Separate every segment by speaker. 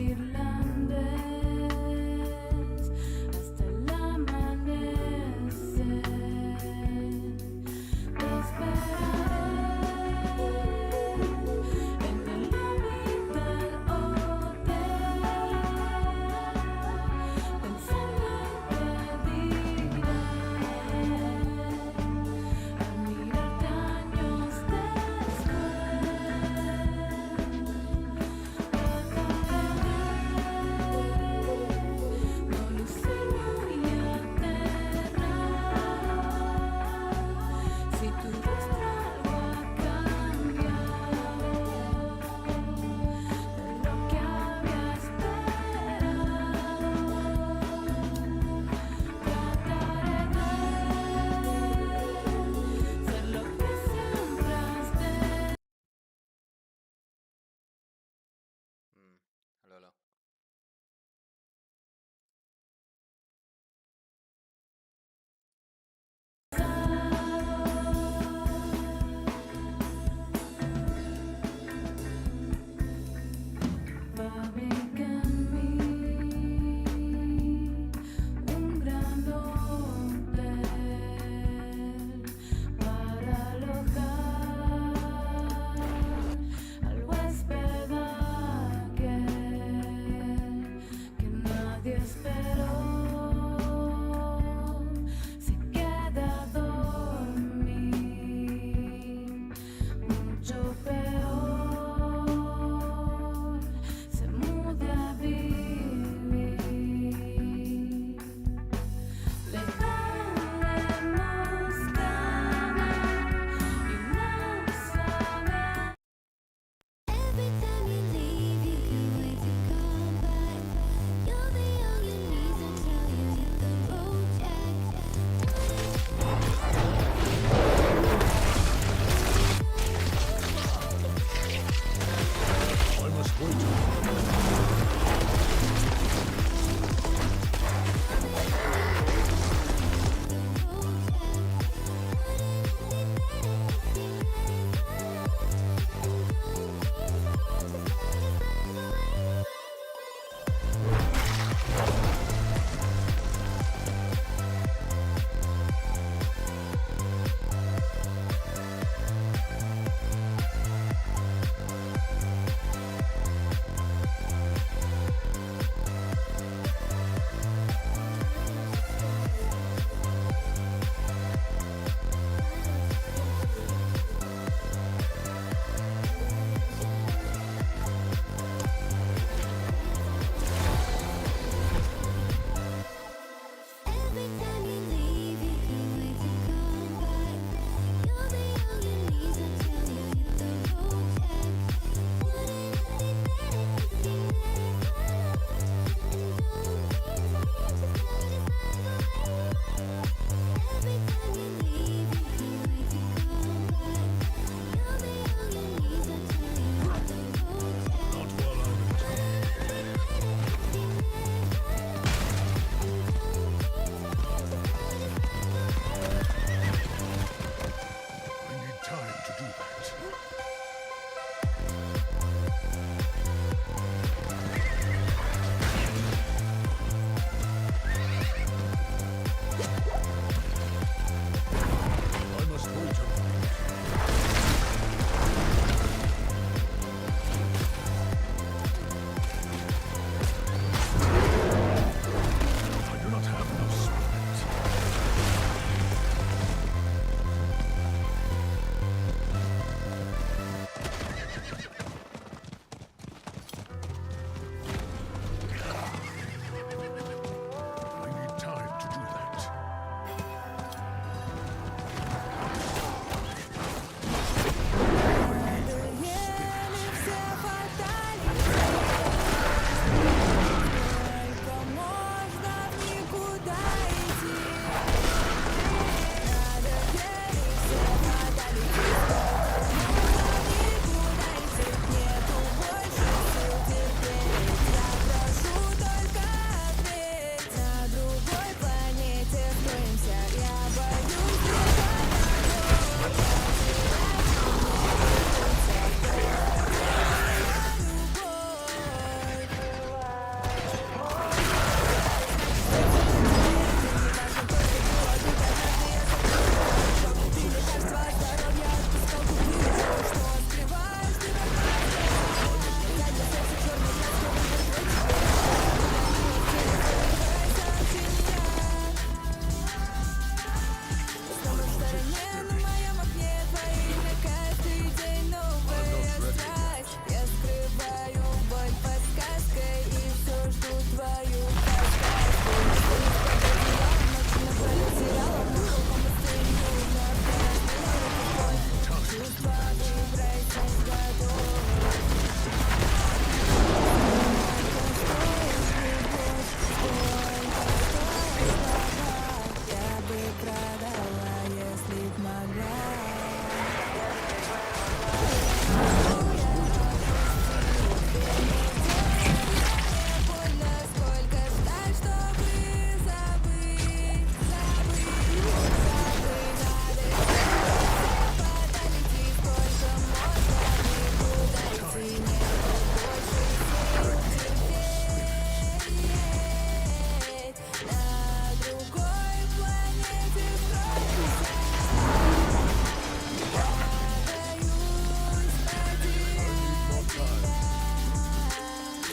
Speaker 1: irlandés hasta el amanecer. Te esperaré en el lobby del hotel, pensando en qué diré al mirarte años después.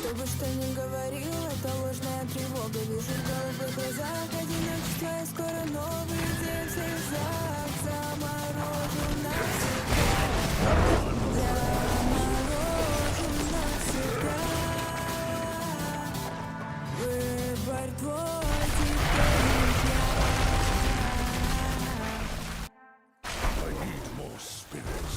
Speaker 1: Что бы что ни говорил, это ложная тревога. Вижу в голубых глазах одиночество, и скоро новый день в слезах заморожен навсегда. Заморожен навсегда. Выбор твой, теперь я.
Speaker 2: I need more spirits.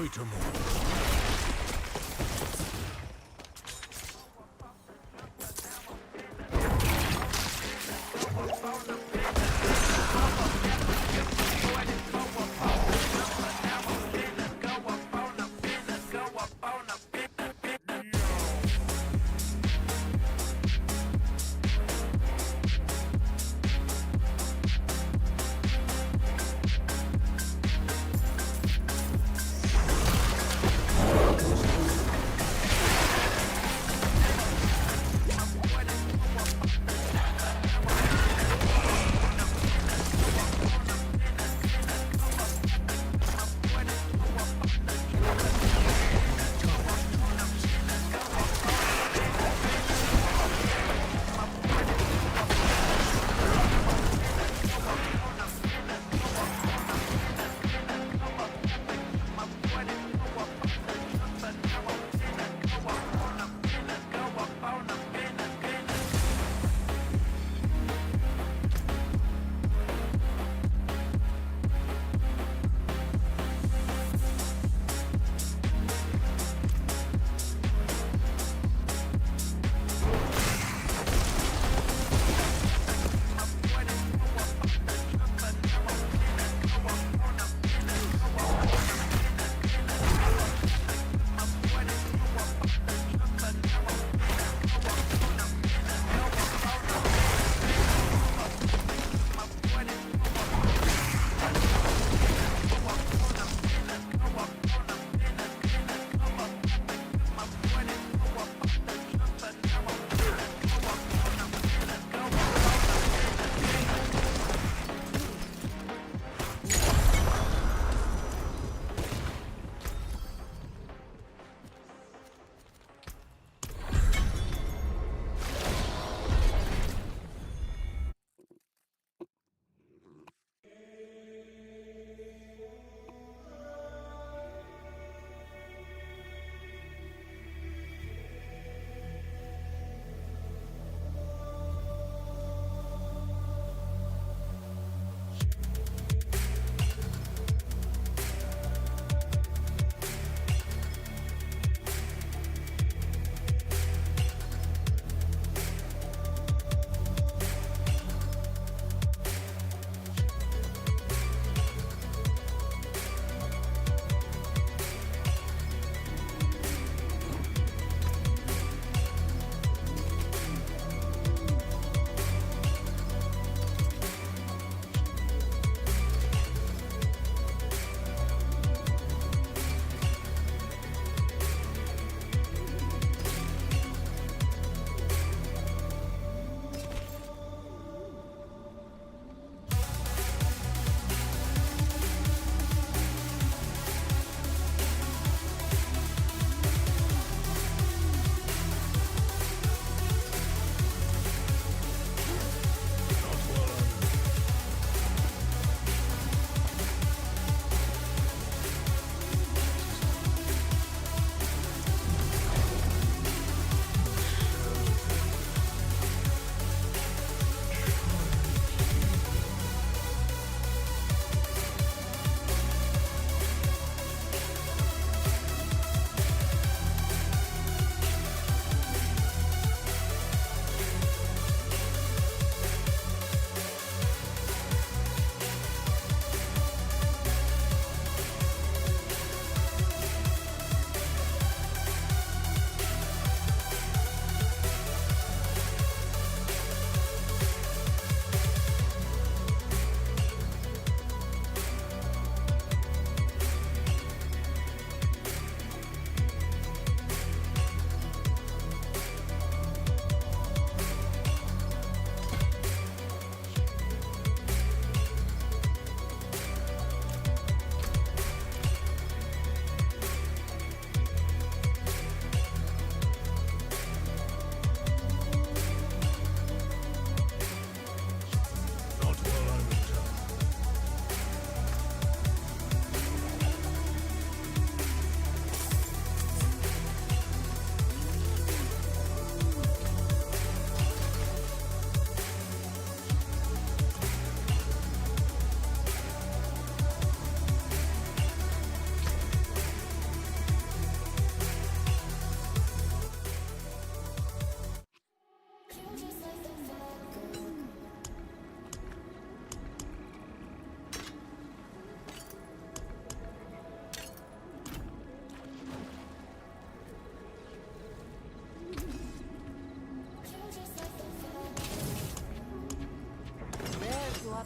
Speaker 2: Joy to move.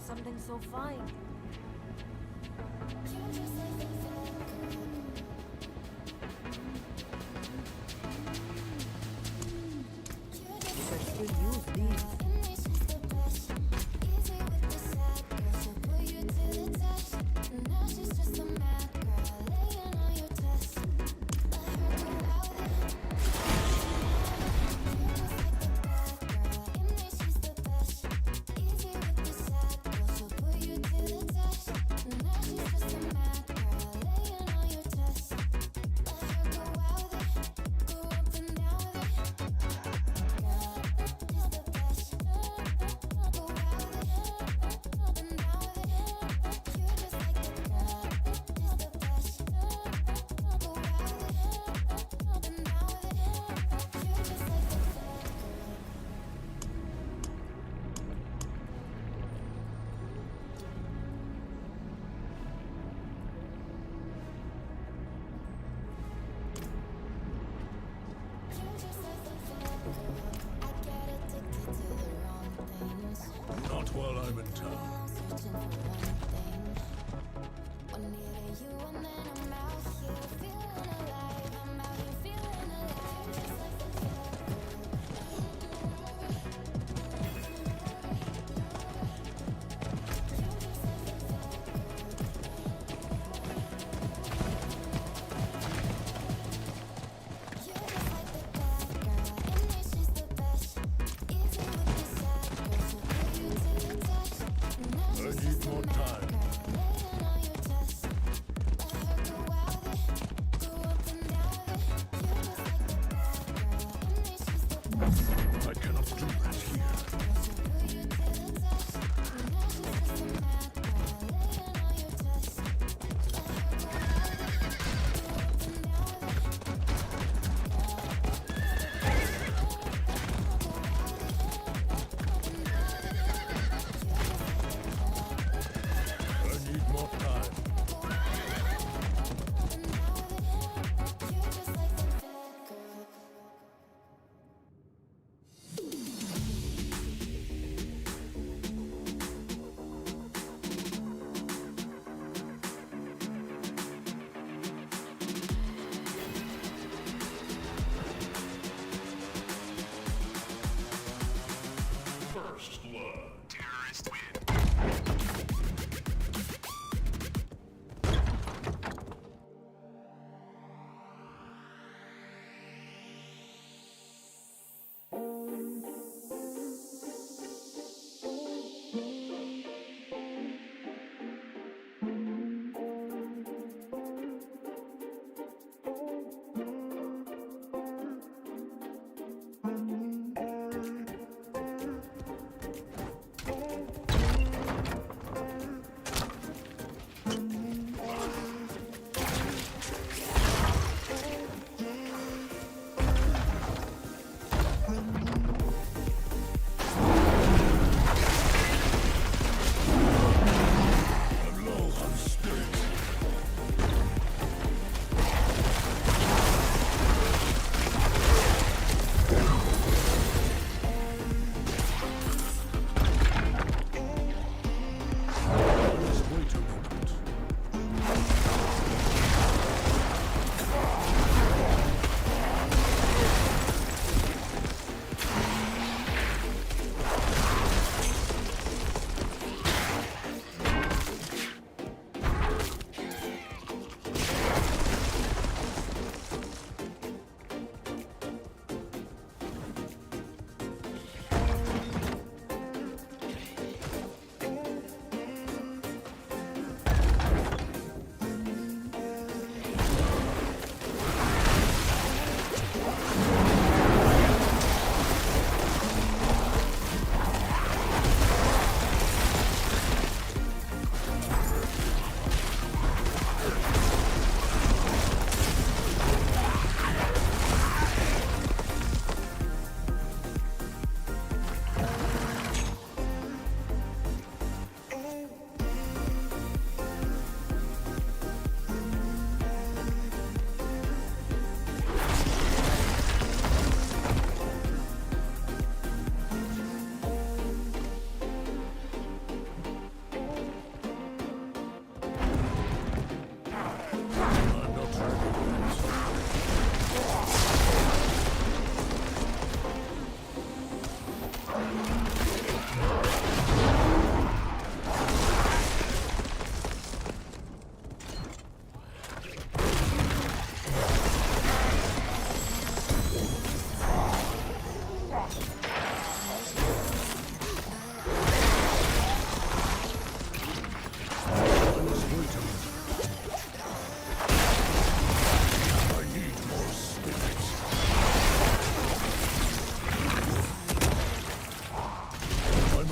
Speaker 3: something so fine. But still use these.
Speaker 2: Not while I'm in town. I need more time. I cannot do that here. I need more time. First blood. Terrorist win.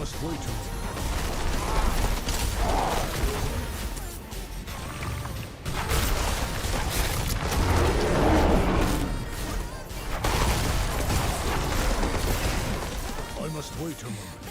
Speaker 2: must wait a moment. I must wait a moment.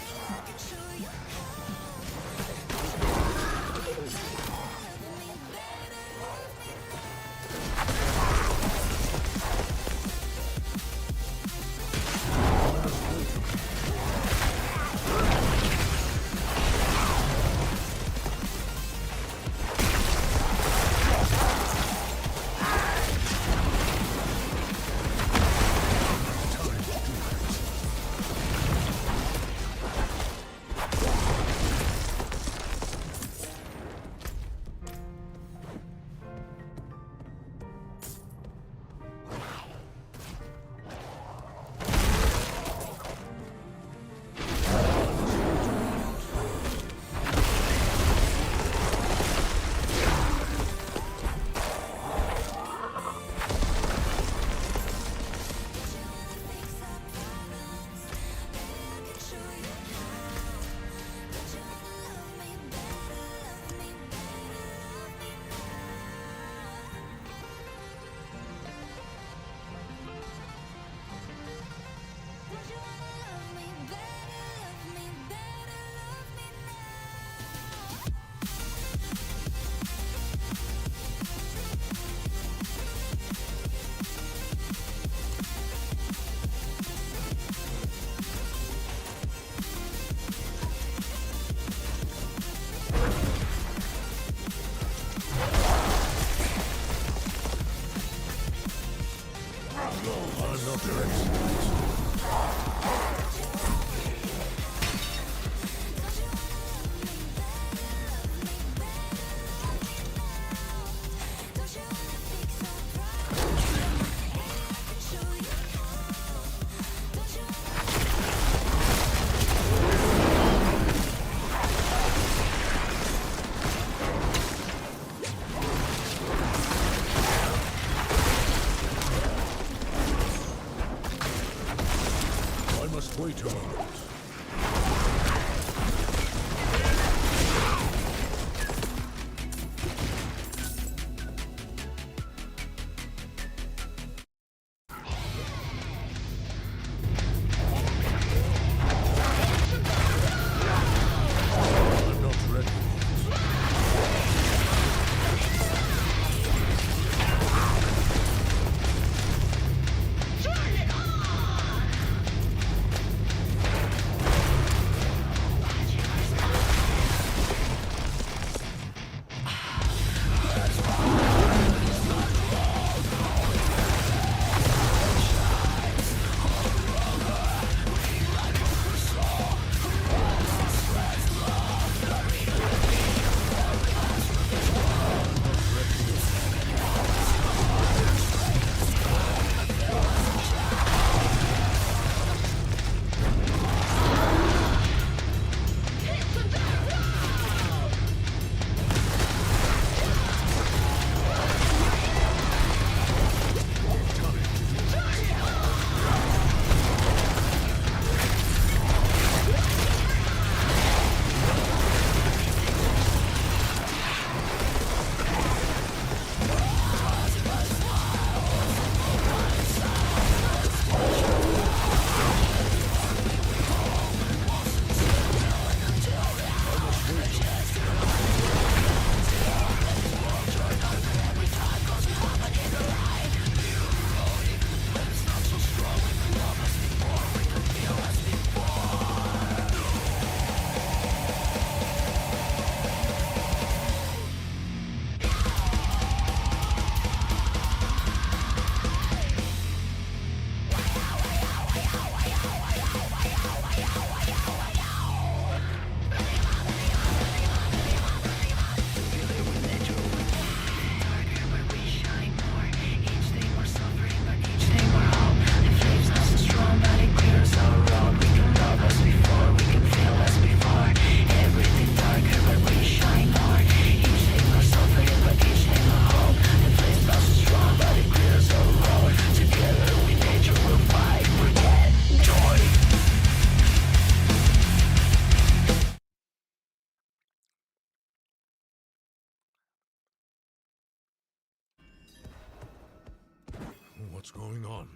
Speaker 2: What's going on?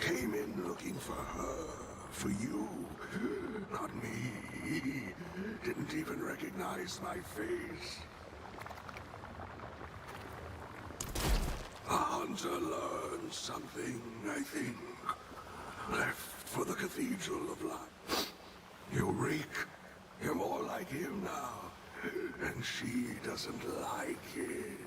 Speaker 4: Came in looking for her, for you, not me. Didn't even recognize my face. A hunter learned something, I think. Left for the Cathedral of Light. You reek. You're more like him now. And she doesn't like it.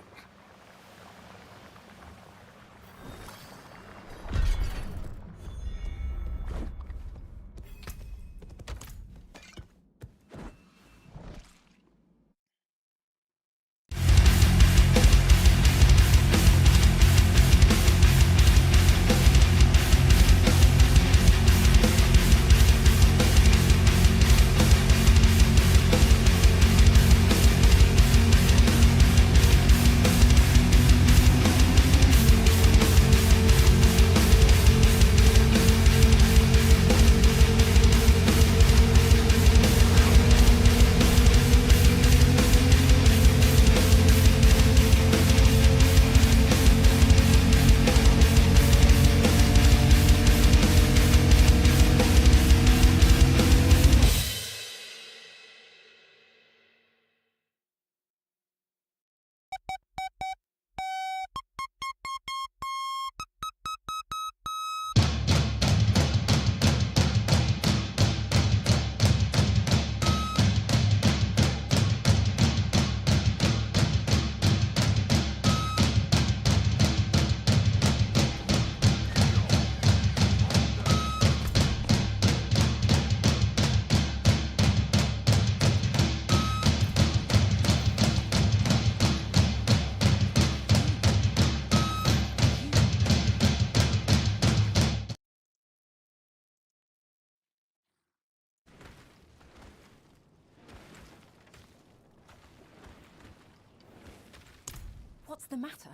Speaker 5: What's the matter?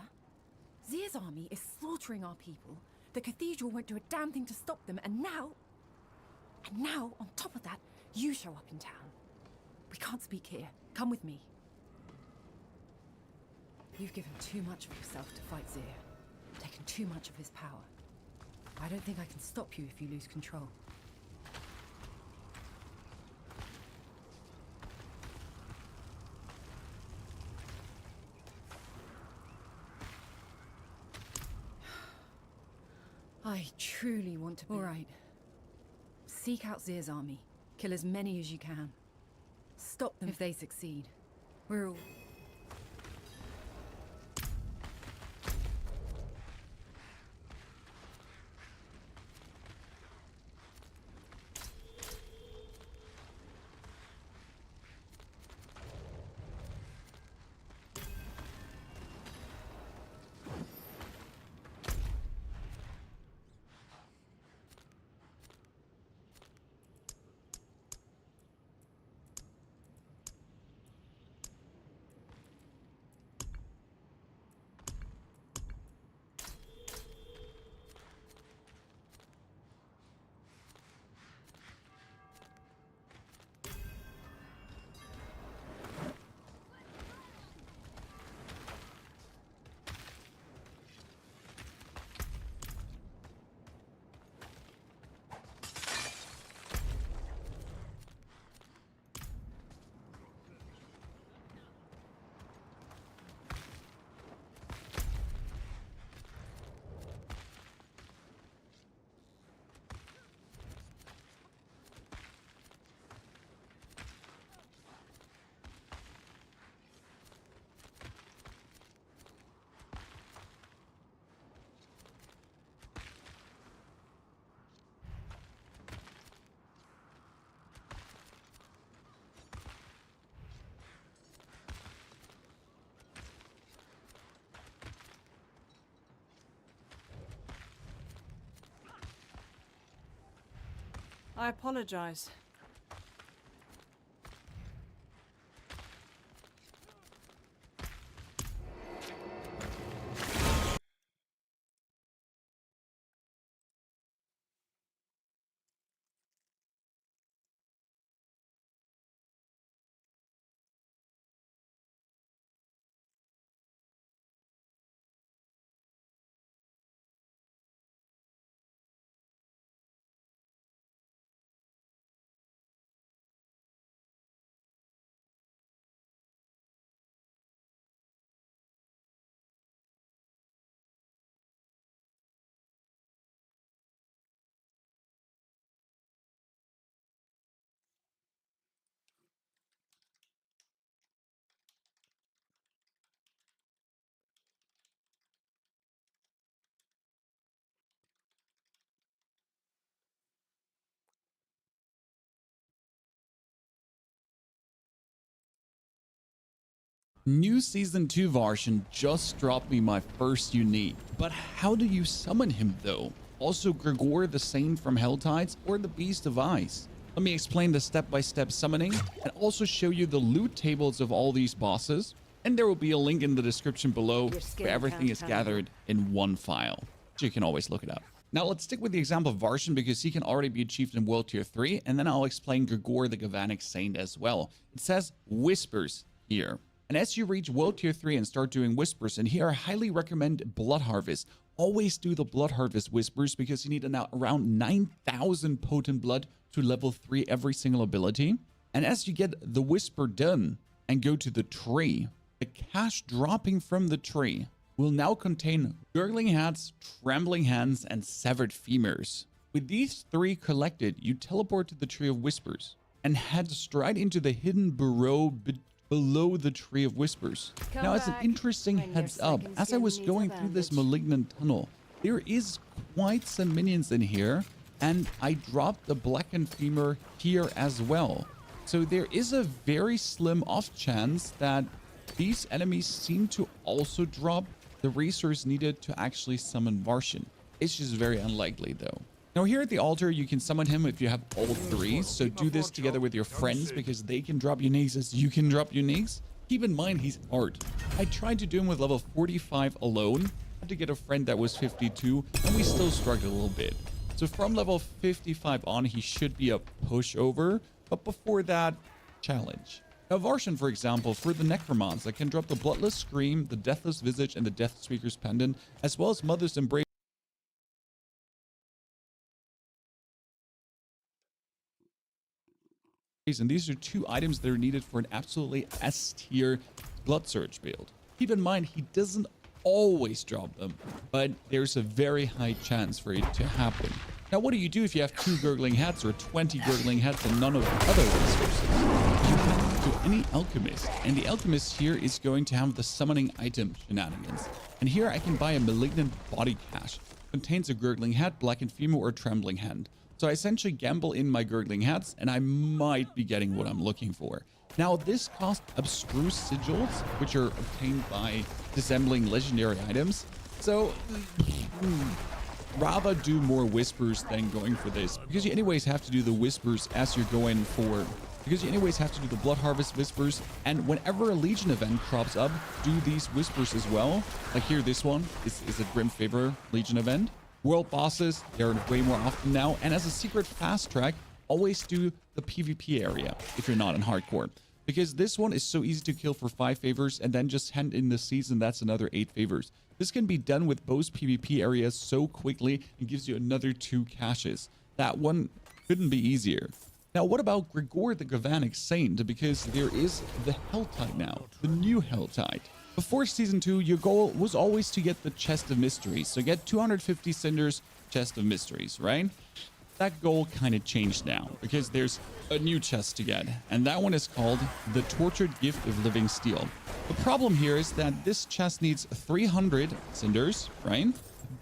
Speaker 5: Zir's army is slaughtering our people. The cathedral won't do a damn thing to stop them, and now, on top of that, you show up in town. We can't speak here. Come with me. You've given too much of yourself to fight Zir. Taken too much of his power. I don't think I can stop you if you lose control. I truly want to be... All right. Seek out Zir's army. Kill as many as you can. Stop them if they succeed. We're all...
Speaker 6: I apologize.
Speaker 7: New Season 2 version just dropped me my first unique, but how do you summon him though? Also Gregor the Saint from Helltides or the Beast of Ice? Let me explain the step-by-step summoning and also show you the loot tables of all these bosses, and there will be a link in the description below where everything is gathered in one file, so you can always look it up. Now let's stick with the example of Varshan because he can already be achieved in World Tier 3, and then I'll explain Gregor the Galvanic Saint as well. It says Whispers here. And as you reach World Tier 3 and start doing Whispers, and here I highly recommend Blood Harvest. Always do the Blood Harvest Whispers because you need around 9,000 potent blood to level 3 every single ability. And as you get the Whisper done and go to the tree, the cash dropping from the tree will now contain Gurgling Hats, Trembling Hands, and Severed Femurs. With these 3 collected, you teleport to the Tree of Whispers and head straight into the hidden burrow below the Tree of Whispers. Now, as an interesting heads up, as I was going through this malignant tunnel, there is quite some minions in here, and I dropped the blackened femur here as well. So there is a very slim off chance that these enemies seem to also drop the resource needed to actually summon Varshan. It's just very unlikely though. Now here at the altar, you can summon him if you have all 3, so do this together with your friends because they can drop uniques as you can drop uniques. Keep in mind he's art. I tried to do him with level 45 alone, had to get a friend that was 52, and we still struggled a little bit. So from level 55 on, he should be a pushover, but before that, challenge. Now Varshan, for example, for the Necromants, I can drop the Bloodless Scream, the Deathless Visage, and the Death Speaker's Pendant, as well as Mother's Embrace. And these are 2 items that are needed for an absolutely S tier Blood Surge build. Keep in mind, he doesn't always drop them, but there's a very high chance for it to happen. Now, what do you do if you have 2 Gurgling Hats or 20 Gurgling Hats and none of the other resources? You have to any Alchemist, and the Alchemist here is going to have the summoning item shenanigans. And here I can buy a Malignant Body Cache. Contains a Gurgling Hat, Blackened Femur, or Trembling Hand. So I essentially gamble in my Gurgling Hats, and I might be getting what I'm looking for. Now, this costs abstruse sigils, which are obtained by disassembling legendary items. So, rather do more Whispers than going for this, because you anyways have to do the Whispers as you're going for... Because you anyways have to do the Blood Harvest Whispers, and whenever a Legion event crops up, do these Whispers as well. Like here, this one is a Grim Favor Legion event. World bosses, they're way more often now, and as a secret fast track, always do the PvP area if you're not in hardcore, because this one is so easy to kill for 5 favors and then just hand in the season, that's another 8 favors. This can be done with both PvP areas so quickly and gives you another 2 caches. That one couldn't be easier. Now, what about Gregor the Galvanic Saint? Because there is the Helltide now, the new Helltide. Before Season 2, your goal was always to get the Chest of Mysteries. So get 250 Cinders, Chest of Mysteries, right? That goal kind of changed now because there's a new chest to get. And that one is called the Tortured Gift of Living Steel. The problem here is that this chest needs 300 Cinders, right?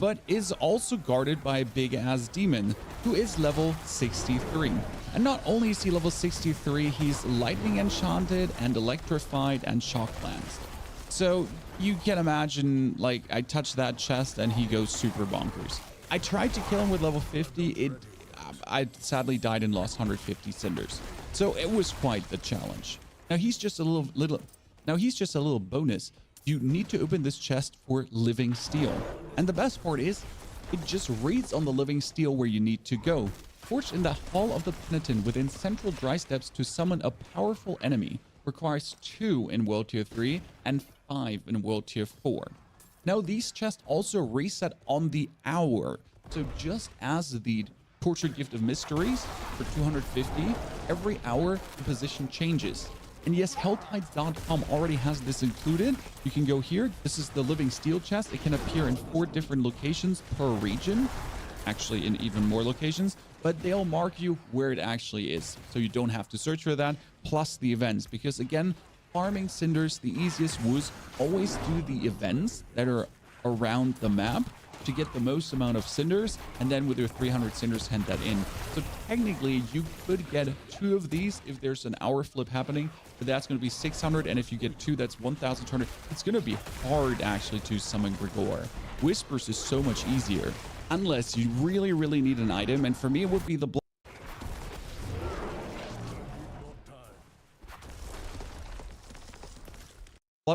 Speaker 7: But is also guarded by a big-ass demon who is level 63. And not only is he level 63, he's lightning enchanted and electrified and shock lanced. So you can imagine, like, I touch that chest and he goes super bonkers. I tried to kill him with level 50. I sadly died and lost 150 cinders. So it was quite the challenge. Now he's just a little bonus. You need to open this chest for living steel. And the best part is, it just reads on the living steel where you need to go. Forged in the Hall of the Penitent within central dry steps to summon a powerful enemy. Requires 2 in World Tier 3 and 5 in World Tier 4. Now these chests also reset on the hour. So just as the Tortured Gift of Mysteries for 250, every hour the position changes. And yes, helltides.com already has this included. You can go here. This is the living steel chest. It can appear in 4 different locations per region. Actually, in even more locations. But they'll mark you where it actually is. So you don't have to search for that. Plus the events. Because again, farming cinders, the easiest was always do the events that are around the map to get the most amount of cinders, and then with your 300 cinders hand that in. So technically you could get 2 of these if there's an hour flip happening, but that's going to be 600, and if you get 2, that's 1,200. It's going to be hard actually to summon Gregor. Whispers is so much easier unless you really need an item, and for me it would be the Blood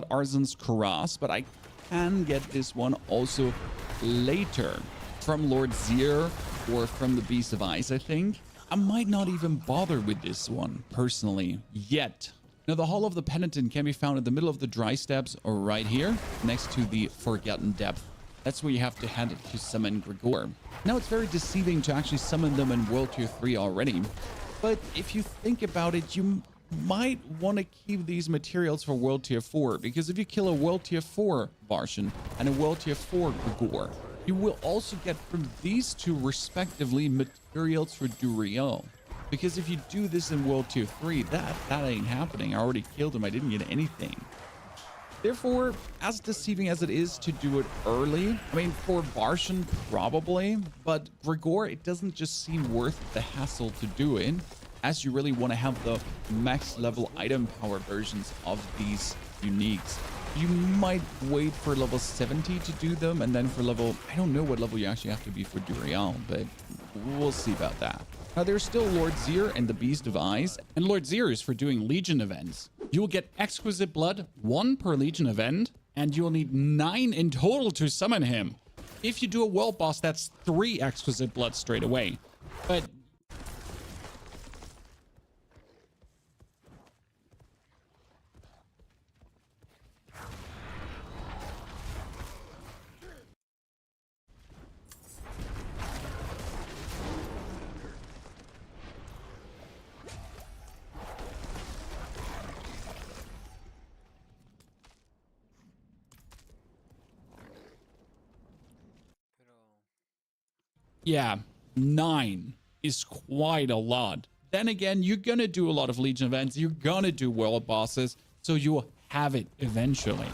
Speaker 7: Arzen's Karas, but I can get this one also later from Lord Zier or from the Beast of Ice. I think I might not even bother with this one personally yet. Now the Hall of the Penitent can be found in the middle of the dry steps or right here next to the Forgotten Depth. That's where you have to head to summon Gregor. Now it's very deceiving to actually summon them in World Tier 3 already, but if you think about it, you might want to keep these materials for World Tier 4, because if you kill a World Tier 4 Varshan and a World Tier 4 Gregor, you will also get from these 2 respectively materials for DRUID. Because if you do this in World Tier 3, that ain't happening. I already killed him. I didn't get anything. Therefore, as deceiving as it is to do it early, I mean, for Varshan probably, but Gregor, it doesn't just seem worth the hassle to do it, as you really want to have the max level item power versions of these uniques. You might wait for level 70 to do them, and then for level, I don't know what level you actually have to be for DRUID, but we'll see about that. Now there's still Lord Zier and the Beast of Ice, and Lord Zier is for doing Legion events. You'll get Exquisite Blood, 1 per Legion event, and you'll need 9 in total to summon him. If you do a world boss, that's 3 Exquisite Blood straight away. But yeah, 9 is quite a lot. Then again, you're gonna do a lot of Legion events, you're gonna do world bosses, so you'll have it eventually.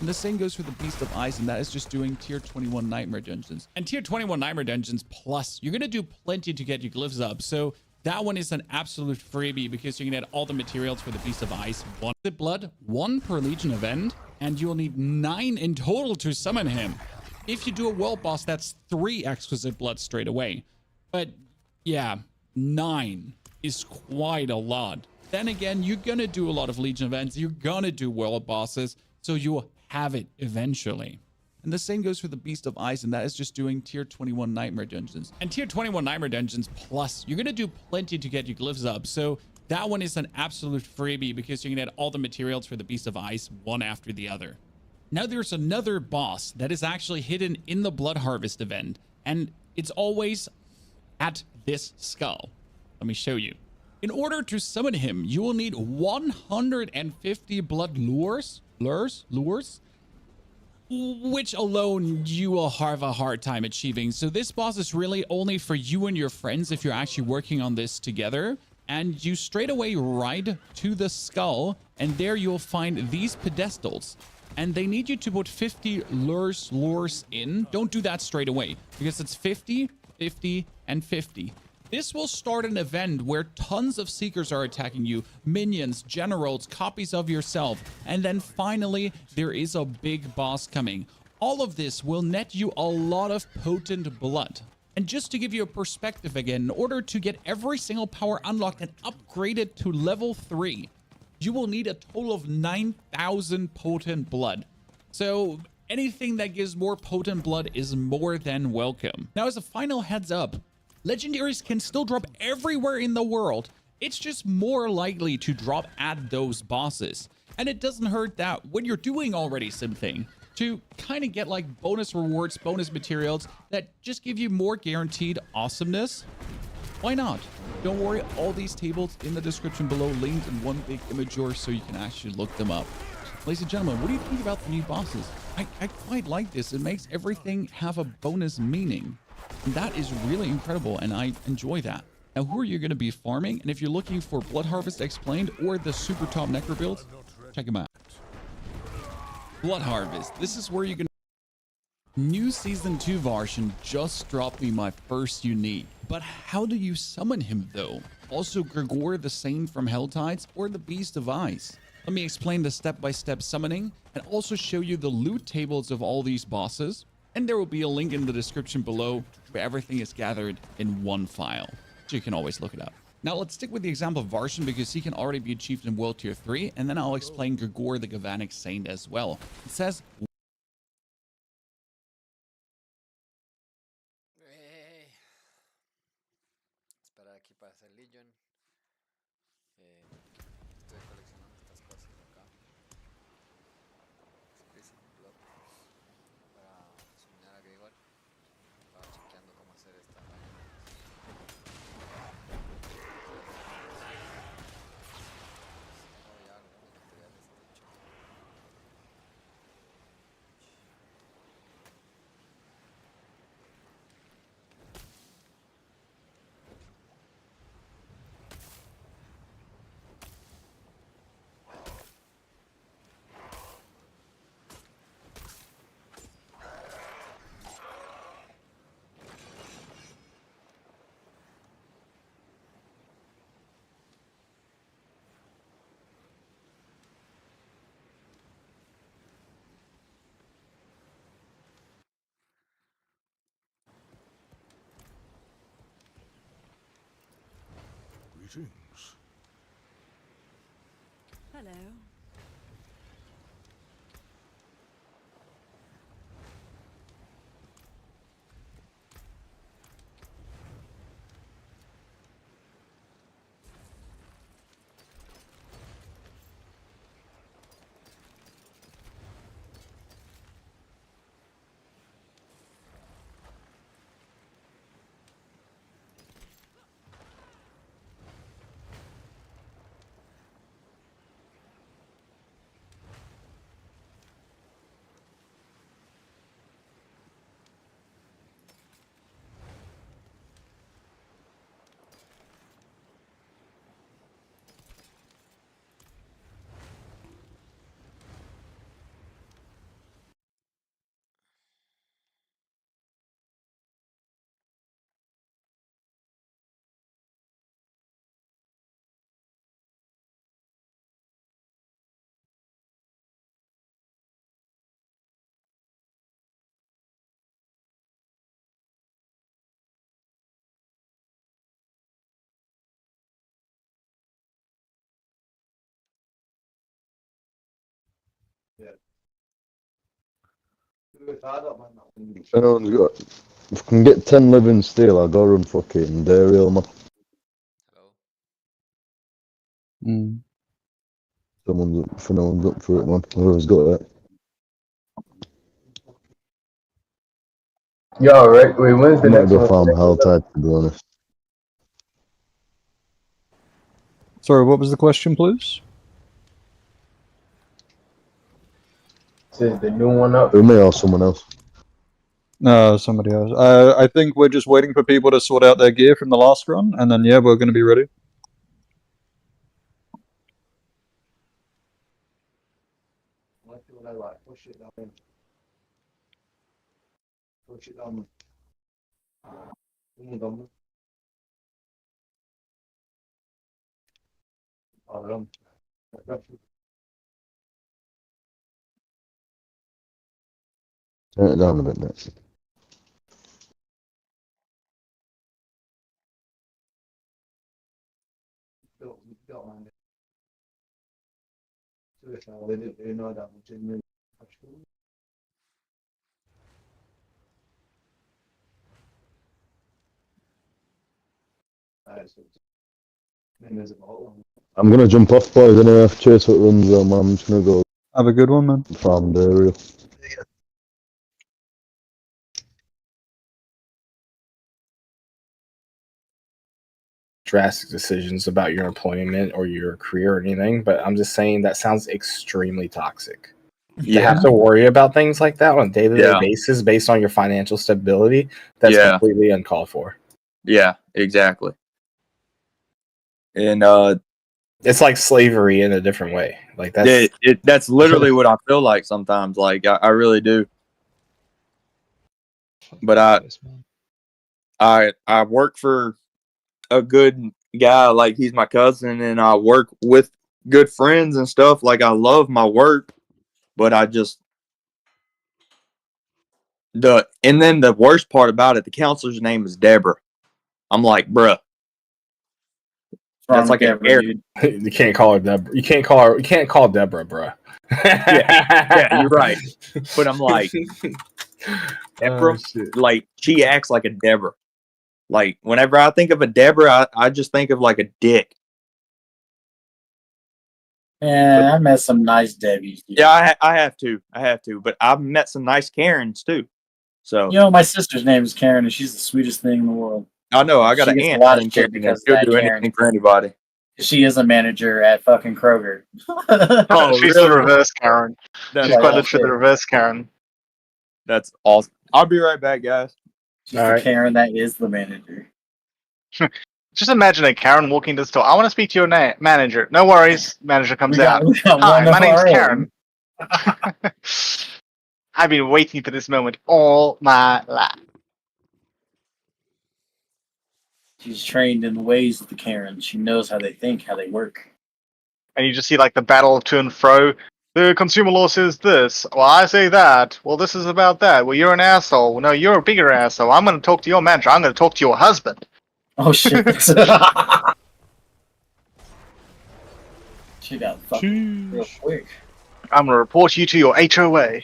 Speaker 7: And the same goes for the Beast of Ice, and that is just doing tier 21 Nightmare Dungeons. And tier 21 Nightmare Dungeons plus, you're gonna do plenty to get your glyphs up, so that one is an absolute freebie because you can get all the materials for the Beast of Ice. 1 blood, 1 per Legion event, and you'll need 9 in total to summon him. If you do a world boss, that's 3 Exquisite Blood straight away. But yeah, 9 is quite a lot. Then again, you're gonna do a lot of Legion events, you're gonna do world bosses, so you'll have it eventually. And the same goes for the Beast of Ice, and that is just doing tier 21 Nightmare Dungeons. And tier 21 Nightmare Dungeons plus, you're gonna do plenty to get your glyphs up, so that one is an absolute freebie because you can get all the materials for the Beast of Ice one after the other. Now there's another boss that is actually hidden in the Blood Harvest event, and it's always at this skull. Let me show you. In order to summon him, you will need 150 blood lures, which alone you will have a hard time achieving. So this boss is really only for you and your friends if you're actually working on this together. And you straight away ride to the skull, and there you'll find these pedestals. And they need you to put 50 lures in. Don't do that straight away because it's 50, 50, and 50. This will start an event where tons of seekers are attacking you, minions, generals, copies of yourself, and then finally there is a big boss coming. All of this will net you a lot of potent blood. And just to give you a perspective again, in order to get every single power unlocked and upgraded to level 3, you will need a total of 9,000 potent blood. So anything that gives more potent blood is more than welcome. Now, as a final heads up, legendaries can still drop everywhere in the world. It's just more likely to drop at those bosses. And it doesn't hurt that when you're doing already something, to kind of get like bonus rewards, bonus materials that just give you more guaranteed awesomeness. Why not? Don't worry, all these tables in the description below, linked in one big imgur so you can actually look them up. Ladies and gentlemen, what do you think about the new bosses? I quite like this. It makes everything have a bonus meaning. And that is really incredible, and I enjoy that. Now, who are you going to be farming? And if you're looking for Blood Harvest Explained or the super top necro builds, check them out. Blood Harvest. This is where you can... New Season 2 version just dropped me my first unique. But how do you summon him though? Also Gregor the Same from Helltides or the Beast of Ice? Let me explain the step-by-step summoning and also show you the loot tables of all these bosses. And there will be a link in the description below where everything is gathered in one file. So you can always look it up. Now let's stick with the example of Varshan because he can already be achieved in World Tier 3, and then I'll explain Gregor the Galvanic Saint as well. It says...
Speaker 6: Hey. Esperar aquí para hacer Legion. Estoy coleccionando estas cosas acá. Blood. Para suminar a Gregor. Estaba chequeando cómo hacer esta vaina. Ya algunos materiales de hecho.
Speaker 2: Greetings.
Speaker 5: Hello.
Speaker 8: Anyone's got, if I can get 10 living steel, I'll go run fucking Dariel, man.
Speaker 6: Hello.
Speaker 8: If no one's up for it, man. Whoever's got it.
Speaker 9: Yeah, alright. Wait, when's the
Speaker 8: I might
Speaker 9: next
Speaker 8: go
Speaker 9: one?
Speaker 8: farm Helltide, to be honest.
Speaker 10: Sorry, what was the question, please?
Speaker 9: Says the new one up.
Speaker 8: Who, me or someone else?
Speaker 10: No, somebody else. I think we're just waiting for people to sort out their gear from the last run, and then, yeah, we're going to be ready.
Speaker 8: Push it down. Turn it down a bit, mate. I'm gonna jump off, boys. Anyway, chase what runs on, man. I'm just gonna go
Speaker 10: Have a good one, man.
Speaker 8: farm the area.
Speaker 11: Drastic decisions about your employment or your career or anything, but I'm just saying that sounds extremely toxic. You have to worry about things like that on a day-to-day basis based on your financial stability. That's completely uncalled for.
Speaker 12: Yeah, exactly. And
Speaker 11: it's like slavery in a different way. Like
Speaker 12: that's literally what I feel like sometimes. Like I really do. But I work for a good guy, like he's my cousin, and I work with good friends and stuff. Like I love my work, but and then the worst part about it, the counselor's name is Deborah. I'm like, bruh. That's like
Speaker 11: Deborah, you can't call her Deborah. You can't call Deborah, bruh.
Speaker 12: yeah, you're right. But I'm like, Deborah, like she acts like a Deborah. Like, whenever I think of a Deborah, I just think of like a dick.
Speaker 13: Yeah, I met some nice Debbies. Dude.
Speaker 12: Yeah, I have to. But I've met some nice Karens too. So
Speaker 13: my sister's name is Karen, and she's the sweetest thing in the world.
Speaker 12: I know. I got an aunt named Karen because she'll do anything for anybody.
Speaker 13: She is a manager at fucking Kroger.
Speaker 14: Oh, she's the reverse Karen. She's quite literally the reverse Karen.
Speaker 12: That's awesome. I'll be right back, guys.
Speaker 13: She's the Karen that is the manager.
Speaker 14: Just imagine a Karen walking to the store. I want to speak to your manager. No worries. Manager comes out. Hi, my name's Karen. I've been waiting for this moment all my life.
Speaker 13: She's trained in the ways of the Karen. She knows how they think, how they work.
Speaker 14: And you just see like the battle of to and fro. The consumer law says this. Well, I say that. Well, this is about that. Well, you're an asshole. No, you're a bigger asshole. I'm going to talk to your manager. I'm going to talk to your husband.
Speaker 13: Oh, shit. She got fucking real quick.
Speaker 14: I'm going to report you to your HOA.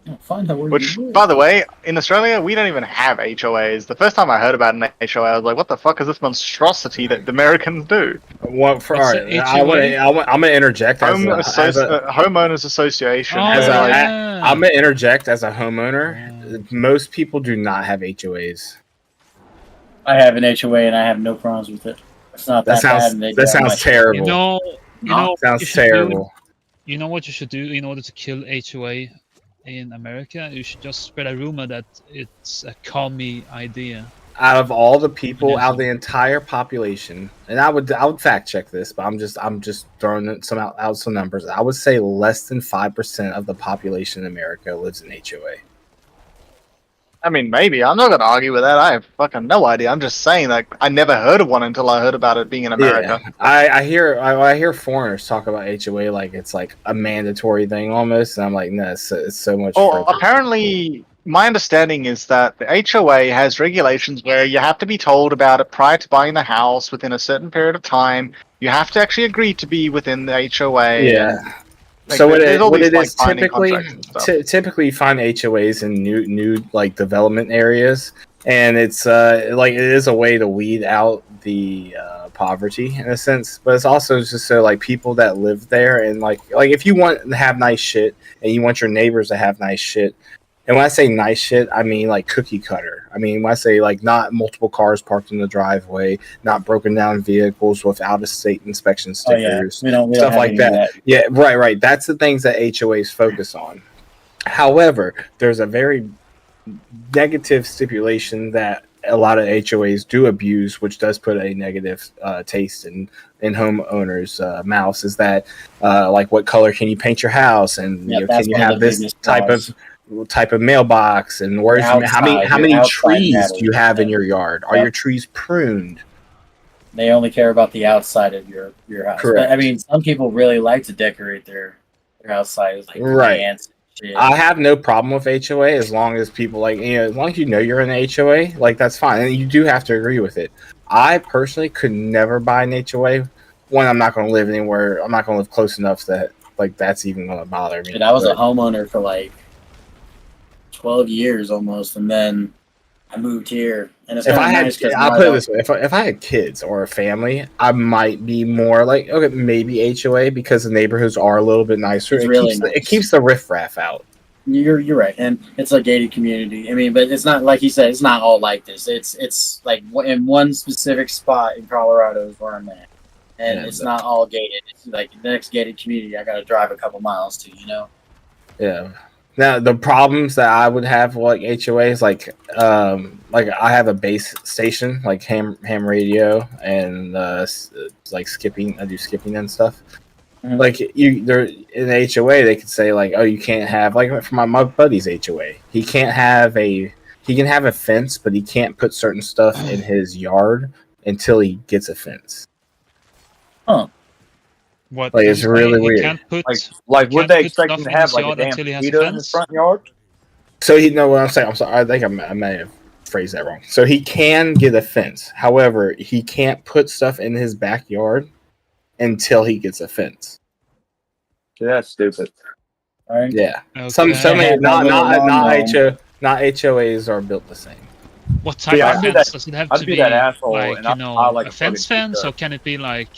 Speaker 14: Which, by the way, in Australia, we don't even have HOAs. The first time I heard about an HOA, I was like, what the fuck is this monstrosity that the Americans do?
Speaker 11: I'm going to interject as
Speaker 14: Homeowners Association.
Speaker 11: I'm going to interject as a homeowner. Most people do not have HOAs.
Speaker 13: I have an HOA and I have no problems with it. It's not that bad.
Speaker 11: That sounds terrible. Sounds terrible.
Speaker 15: You know what you should do in order to kill HOA in America? You should just spread a rumor that it's a commie idea.
Speaker 11: Out of all the people, out of the entire population, and I would fact check this, but I'm just throwing out some numbers. I would say less than 5% of the population in America lives in HOA.
Speaker 14: I mean, maybe. I'm not going to argue with that. I have fucking no idea. I'm just saying that I never heard of one until I heard about it being in America.
Speaker 11: Yeah. I hear foreigners talk about HOA like it's like a mandatory thing almost, and I'm like, no, it's so much.
Speaker 14: Well, apparently, my understanding is that the HOA has regulations where you have to be told about it prior to buying the house within a certain period of time. You have to actually agree to be within the HOA.
Speaker 11: Yeah.
Speaker 14: Like,
Speaker 11: so what it is typically you find HOAs in new like development areas, and it's like it is a way to weed out the poverty in a sense, but it's also just so like people that live there and like if you want to have nice shit and you want your neighbors to have nice shit. And when I say nice shit, I mean like cookie cutter. I mean, when I say like not multiple cars parked in the driveway, not broken down vehicles with out-of-state inspection stickers,
Speaker 13: we don't
Speaker 11: stuff like that. Yeah, right. That's the things that HOAs focus on. However, there's a very negative stipulation that a lot of HOAs do abuse, which does put a negative taste in homeowners' mouths. Is that like what color can you paint your house, and can you have this type of mailbox, and where's how many trees do you have in your yard? Are your trees pruned?
Speaker 13: They only care about the outside of your house.
Speaker 11: Correct.
Speaker 13: But, I mean, some people really like to decorate their outside with like plants and shit.
Speaker 11: I have no problem with HOA as long as people as long as you know you're in the HOA, like that's fine, and you do have to agree with it. I personally could never buy an HOA. One, I'm not going to live anywhere. I'm not going to live close enough that like that's even going to bother me.
Speaker 13: Dude, I was a homeowner for like 12 years almost, and then I moved here. And it's
Speaker 11: if
Speaker 13: kind
Speaker 11: I
Speaker 13: of
Speaker 11: had,
Speaker 13: nice because
Speaker 11: I'll put it this way: if I had kids or a family, I might be more like, okay, maybe HOA because the neighborhoods are a little bit nicer.
Speaker 13: It's
Speaker 11: It
Speaker 13: really
Speaker 11: keeps
Speaker 13: nice.
Speaker 11: it keeps the riffraff out.
Speaker 13: You're right, and it's a gated community. I mean, but it's not like you said. It's not all like this. It's like in one specific spot in Colorado is where I'm at, and
Speaker 11: Yeah,
Speaker 13: it's not all gated. It's like the next gated community I got to drive a couple miles to. You know.
Speaker 11: Yeah. Now the problems that I would have with like HOAs, like I have a base station, like ham radio, and like skipping. I do skipping and stuff.
Speaker 13: Mhm.
Speaker 11: Like there in the HOA, they could say like, oh, you can't have like for my buddy's HOA, he can have a fence, but he can't put certain stuff in his yard until he gets a fence.
Speaker 13: Huh.
Speaker 15: What?
Speaker 11: Like
Speaker 15: did
Speaker 11: it's
Speaker 15: you say?
Speaker 11: really
Speaker 15: He
Speaker 11: weird.
Speaker 15: can't put.
Speaker 12: Like
Speaker 15: he
Speaker 12: would
Speaker 15: can't
Speaker 12: they
Speaker 15: put
Speaker 12: expect
Speaker 15: stuff
Speaker 12: him to
Speaker 15: in
Speaker 12: have
Speaker 15: his
Speaker 12: like a
Speaker 15: yard
Speaker 12: damn
Speaker 15: until he has a
Speaker 12: mosquito in his
Speaker 15: fence?
Speaker 12: front yard?
Speaker 11: So he know what I'm saying. I'm sorry. I think I may have phrased that wrong. So he can get a fence. However, he can't put stuff in his backyard until he gets a fence.
Speaker 12: Yeah, that's stupid.
Speaker 13: Right.
Speaker 11: Yeah.
Speaker 15: Okay.
Speaker 11: Some
Speaker 13: Yeah,
Speaker 11: not
Speaker 13: that
Speaker 11: not HOAs are built the same.
Speaker 15: What type
Speaker 12: See,
Speaker 15: of
Speaker 12: I'd be
Speaker 15: fence
Speaker 12: that-
Speaker 15: does it have
Speaker 12: I'd
Speaker 15: to
Speaker 12: be
Speaker 15: be?
Speaker 12: that asshole,
Speaker 15: Like
Speaker 12: and
Speaker 15: you
Speaker 12: I
Speaker 15: know,
Speaker 12: like
Speaker 15: a
Speaker 12: a
Speaker 15: fence
Speaker 12: fucking
Speaker 15: fence,
Speaker 12: pizza.
Speaker 15: or can it be like,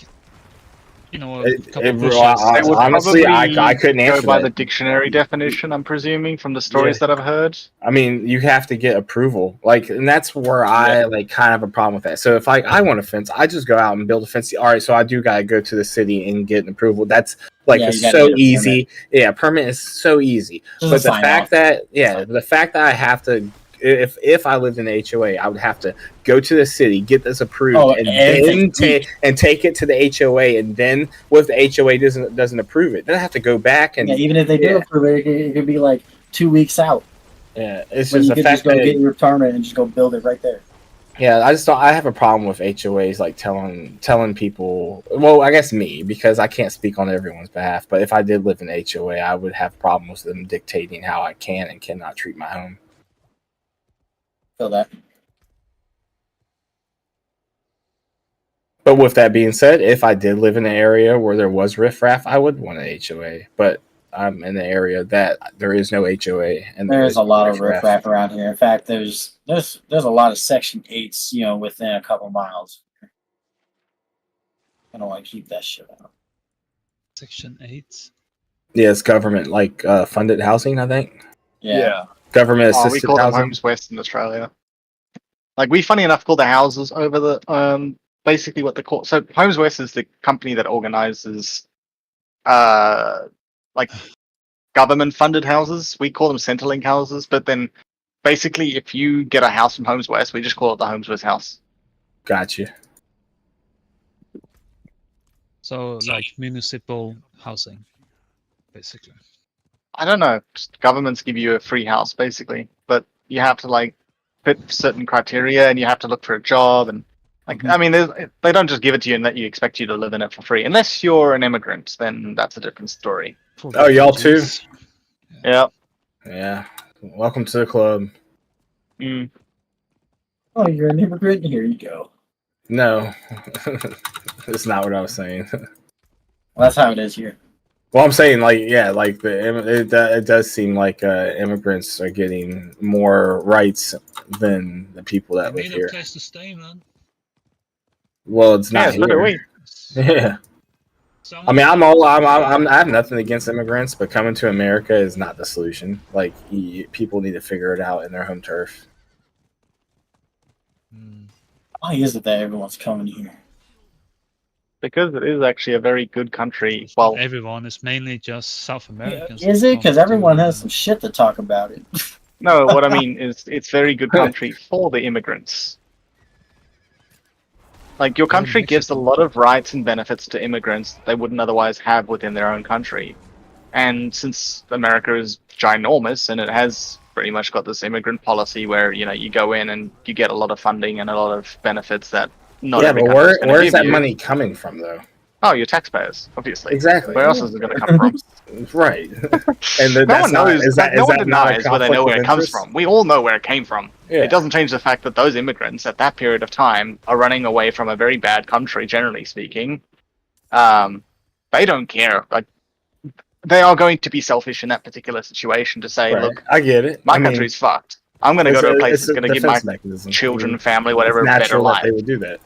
Speaker 15: you know, a
Speaker 11: It,
Speaker 15: couple
Speaker 11: it,
Speaker 15: bushes?
Speaker 11: I-
Speaker 14: They would
Speaker 11: honestly, I
Speaker 14: probably
Speaker 11: couldn't
Speaker 14: go
Speaker 11: answer
Speaker 14: by
Speaker 11: that.
Speaker 14: the dictionary definition, I'm presuming, from the stories that I've heard.
Speaker 11: I mean, you have to get approval, like, and that's where I like kind of have a problem with that. So if I want a fence, I just go out and build a fence. All right, so I do gotta go to the city and get an approval. That's like
Speaker 13: Yeah,
Speaker 11: it's
Speaker 13: you gotta
Speaker 11: so
Speaker 13: get a
Speaker 11: easy. Yeah, permit is so easy.
Speaker 13: Just
Speaker 11: But
Speaker 13: a
Speaker 11: the
Speaker 13: sign
Speaker 11: fact
Speaker 13: off.
Speaker 11: that the fact that I have to, if I lived in the HOA, I would have to go to the city, get this approved,
Speaker 13: Oh,
Speaker 11: and
Speaker 13: everything.
Speaker 11: then take it to the HOA, and then what if the HOA doesn't approve it? Then I have to go back and
Speaker 13: Yeah, even if they do approve it, it could be like 2 weeks out.
Speaker 11: yeah, it's
Speaker 13: When
Speaker 11: just
Speaker 13: you
Speaker 11: the
Speaker 13: could
Speaker 11: fact
Speaker 13: just go
Speaker 11: that
Speaker 13: get your permit and just go build it right there.
Speaker 11: yeah, I just don't. I have a problem with HOAs like telling people. Well, I guess me because I can't speak on everyone's behalf. But if I did live in HOA, I would have problems with them dictating how I can and cannot treat my home.
Speaker 13: Feel that.
Speaker 11: But with that being said, if I did live in an area where there was riffraff, I would want an HOA. But I'm in the area that there is no HOA, and
Speaker 13: There's a lot of riffraff around here. In fact, there's a lot of Section 8s, you know, within a couple miles. I don't want to keep that shit out.
Speaker 15: Section 8.
Speaker 11: Yeah, it's government like funded housing, I think.
Speaker 13: Yeah.
Speaker 11: Government
Speaker 14: We
Speaker 11: assisted
Speaker 14: call them
Speaker 11: housing.
Speaker 14: homes west in Australia. Like we, funny enough, call the houses over the basically what they call. So Homes West is the company that organizes like government funded houses. We call them Centrelink houses, but then basically if you get a house from Homes West, we just call it the Homes West house.
Speaker 11: Gotcha.
Speaker 15: So like municipal housing, basically.
Speaker 14: I don't know. Just governments give you a free house basically, but you have to like fit certain criteria and you have to look for a job and like I mean they don't just give it to you and let you expect you to live in it for free unless you're an immigrant. Then that's a different story.
Speaker 11: Oh, y'all too?
Speaker 14: Yeah.
Speaker 11: Yeah. Welcome to the club.
Speaker 14: Mm.
Speaker 13: Oh, you're an immigrant? Here you go.
Speaker 11: No, that's not what I was saying.
Speaker 13: Well, that's how it is here.
Speaker 11: Well, I'm saying like yeah, like it does seem like immigrants are getting more rights than the people that live
Speaker 15: Need a
Speaker 11: here.
Speaker 15: place to stay, man.
Speaker 11: Well, it's not
Speaker 14: so do we.
Speaker 11: here. Yeah. I mean, I have nothing against immigrants, but coming to America is not the solution. Like, people need to figure it out in their home turf.
Speaker 13: Why is it that everyone's coming here?
Speaker 14: Because it is actually a very good country.
Speaker 15: It's
Speaker 14: Well,
Speaker 15: not everyone, it's mainly just South Americans.
Speaker 13: Is it? Because everyone has some shit to talk about it.
Speaker 14: no, what I mean is it's very good country for the immigrants. Like your country gives a lot of rights and benefits to immigrants they wouldn't otherwise have within their own country. And since America is ginormous and it has pretty much got this immigrant policy where, you know, you go in and you get a lot of funding and a lot of benefits that not
Speaker 11: Yeah,
Speaker 14: every
Speaker 11: but
Speaker 14: country's gonna
Speaker 11: where's
Speaker 14: give
Speaker 11: that
Speaker 14: you.
Speaker 11: money coming from, though?
Speaker 14: Oh, your taxpayers, obviously.
Speaker 11: Exactly.
Speaker 14: Where else is it going to come from?
Speaker 11: Right. And
Speaker 14: No one knows. No one
Speaker 11: that not a
Speaker 14: denies where they know
Speaker 11: conflict
Speaker 14: where
Speaker 11: of
Speaker 14: it comes
Speaker 11: interest?
Speaker 14: from. We all know where it came from.
Speaker 11: Yeah.
Speaker 14: It doesn't change the fact that those immigrants at that period of time are running away from a very bad country, generally speaking. They don't care. Like, they are going to be selfish in that particular situation to say,
Speaker 11: Right.
Speaker 14: look,
Speaker 11: I get it.
Speaker 14: my
Speaker 11: I mean,
Speaker 14: country's fucked. I'm going to go to a place that's going to give my
Speaker 11: defense mechanism.
Speaker 14: children, family, whatever,
Speaker 11: It's
Speaker 14: a better
Speaker 11: natural that
Speaker 14: life.
Speaker 11: they would do that.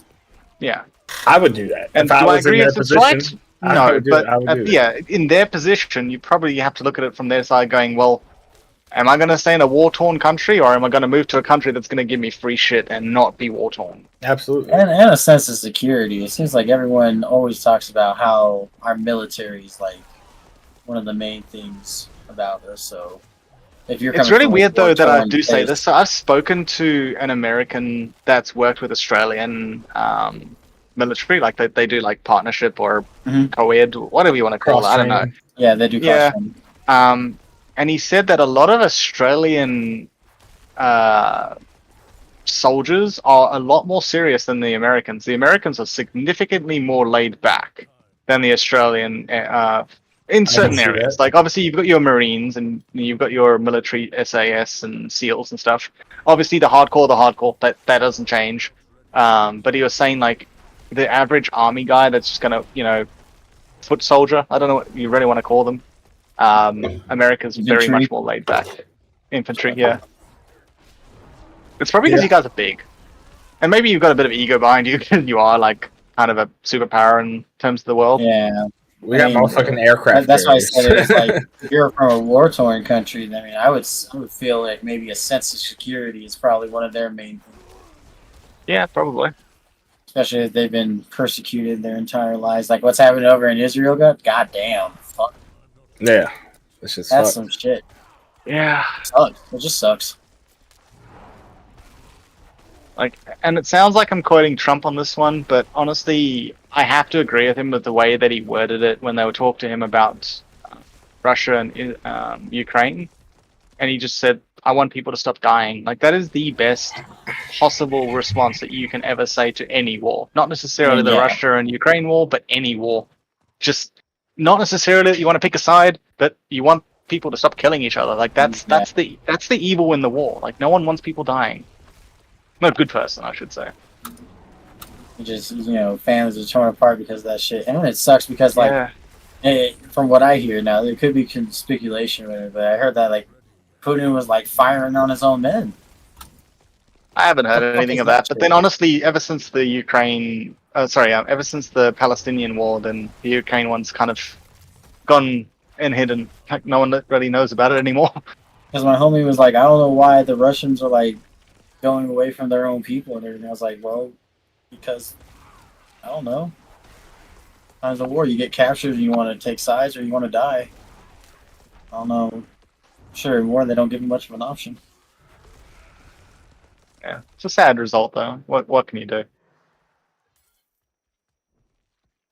Speaker 14: Yeah.
Speaker 11: I would do that.
Speaker 14: And
Speaker 11: If
Speaker 14: do
Speaker 11: I
Speaker 14: I
Speaker 11: was in
Speaker 14: agree
Speaker 11: their
Speaker 14: if it's
Speaker 11: position,
Speaker 14: right?
Speaker 11: I
Speaker 14: No,
Speaker 11: would do
Speaker 14: but
Speaker 11: it. I would do that.
Speaker 14: yeah, in their position, you probably have to look at it from their side going, well, am I going to stay in a war-torn country, or am I going to move to a country that's going to give me free shit and not be war-torn?
Speaker 11: Absolutely.
Speaker 13: And a sense of security. It seems like everyone always talks about how our military is like one of the main things about us. So if you're
Speaker 14: It's
Speaker 13: coming
Speaker 14: really
Speaker 13: from a
Speaker 14: weird, though, that I
Speaker 13: war-torn
Speaker 14: do say
Speaker 13: place-
Speaker 14: this. So I've spoken to an American that's worked with Australian military, like they do like partnership or co-ed, whatever you want to call it. I don't know.
Speaker 13: Yeah, they do.
Speaker 14: Yeah.
Speaker 13: cross-training.
Speaker 14: And he said that a lot of Australian soldiers are a lot more serious than the Americans. The Americans are significantly more laid back than the Australian in certain areas. Like, obviously, you've got your Marines and you've got your military SAS and SEALs and stuff. Obviously, the hardcore, that doesn't change. But he was saying, like, the average army guy that's just gonna, foot soldier, I don't know what you really want to call them. America's very
Speaker 13: Infantry?
Speaker 14: much more laid back. Infantry, yeah. It's probably because you guys are big. And maybe you've got a bit of ego behind you, and you are, like, kind of a superpower in terms of the world.
Speaker 13: Yeah.
Speaker 11: We got motherfucking aircraft.
Speaker 13: That's why I
Speaker 11: carriers.
Speaker 13: said it's like if you're from a war-torn country. I mean, I would feel like maybe a sense of security is probably one of their main things.
Speaker 14: Yeah, probably.
Speaker 13: Especially if they've been persecuted their entire lives, like what's happening over in Israel. God damn, fuck.
Speaker 11: Yeah, it's just
Speaker 13: That's
Speaker 11: fucked.
Speaker 13: some shit.
Speaker 14: Yeah.
Speaker 13: It sucks. It just sucks.
Speaker 14: Like, and it sounds like I'm quoting Trump on this one, but honestly, I have to agree with him with the way that he worded it when they were talking to him about Russia and Ukraine. And he just said, I want people to stop dying. Like, that is the best possible response that you can ever say to any war. Not necessarily the
Speaker 13: Yeah.
Speaker 14: Russia and Ukraine war, but any war. Just not necessarily that you want to pick a side, but you want people to stop killing each other. Like, that's the evil in the war. Like, no one wants people dying. Not a good person, I should say.
Speaker 13: Just families are torn apart because of that shit, and it sucks because like, from what I hear now, there could be speculation or whatever, but I heard that like Putin was like firing on his own men.
Speaker 14: I haven't heard anything of that. But then, honestly, ever since the ever since the Palestinian war, then the Ukraine one's kind of gone and hidden. Like, no one really knows about it anymore.
Speaker 13: Because my homie was like, I don't know why the Russians are like going away from their own people and everything. I was like, well, because I don't know. Times of war, you get captured and you want to take sides or you want to die. I don't know. Sure, in war they don't give you much of an option.
Speaker 14: Yeah, it's a sad result, though. What can you do?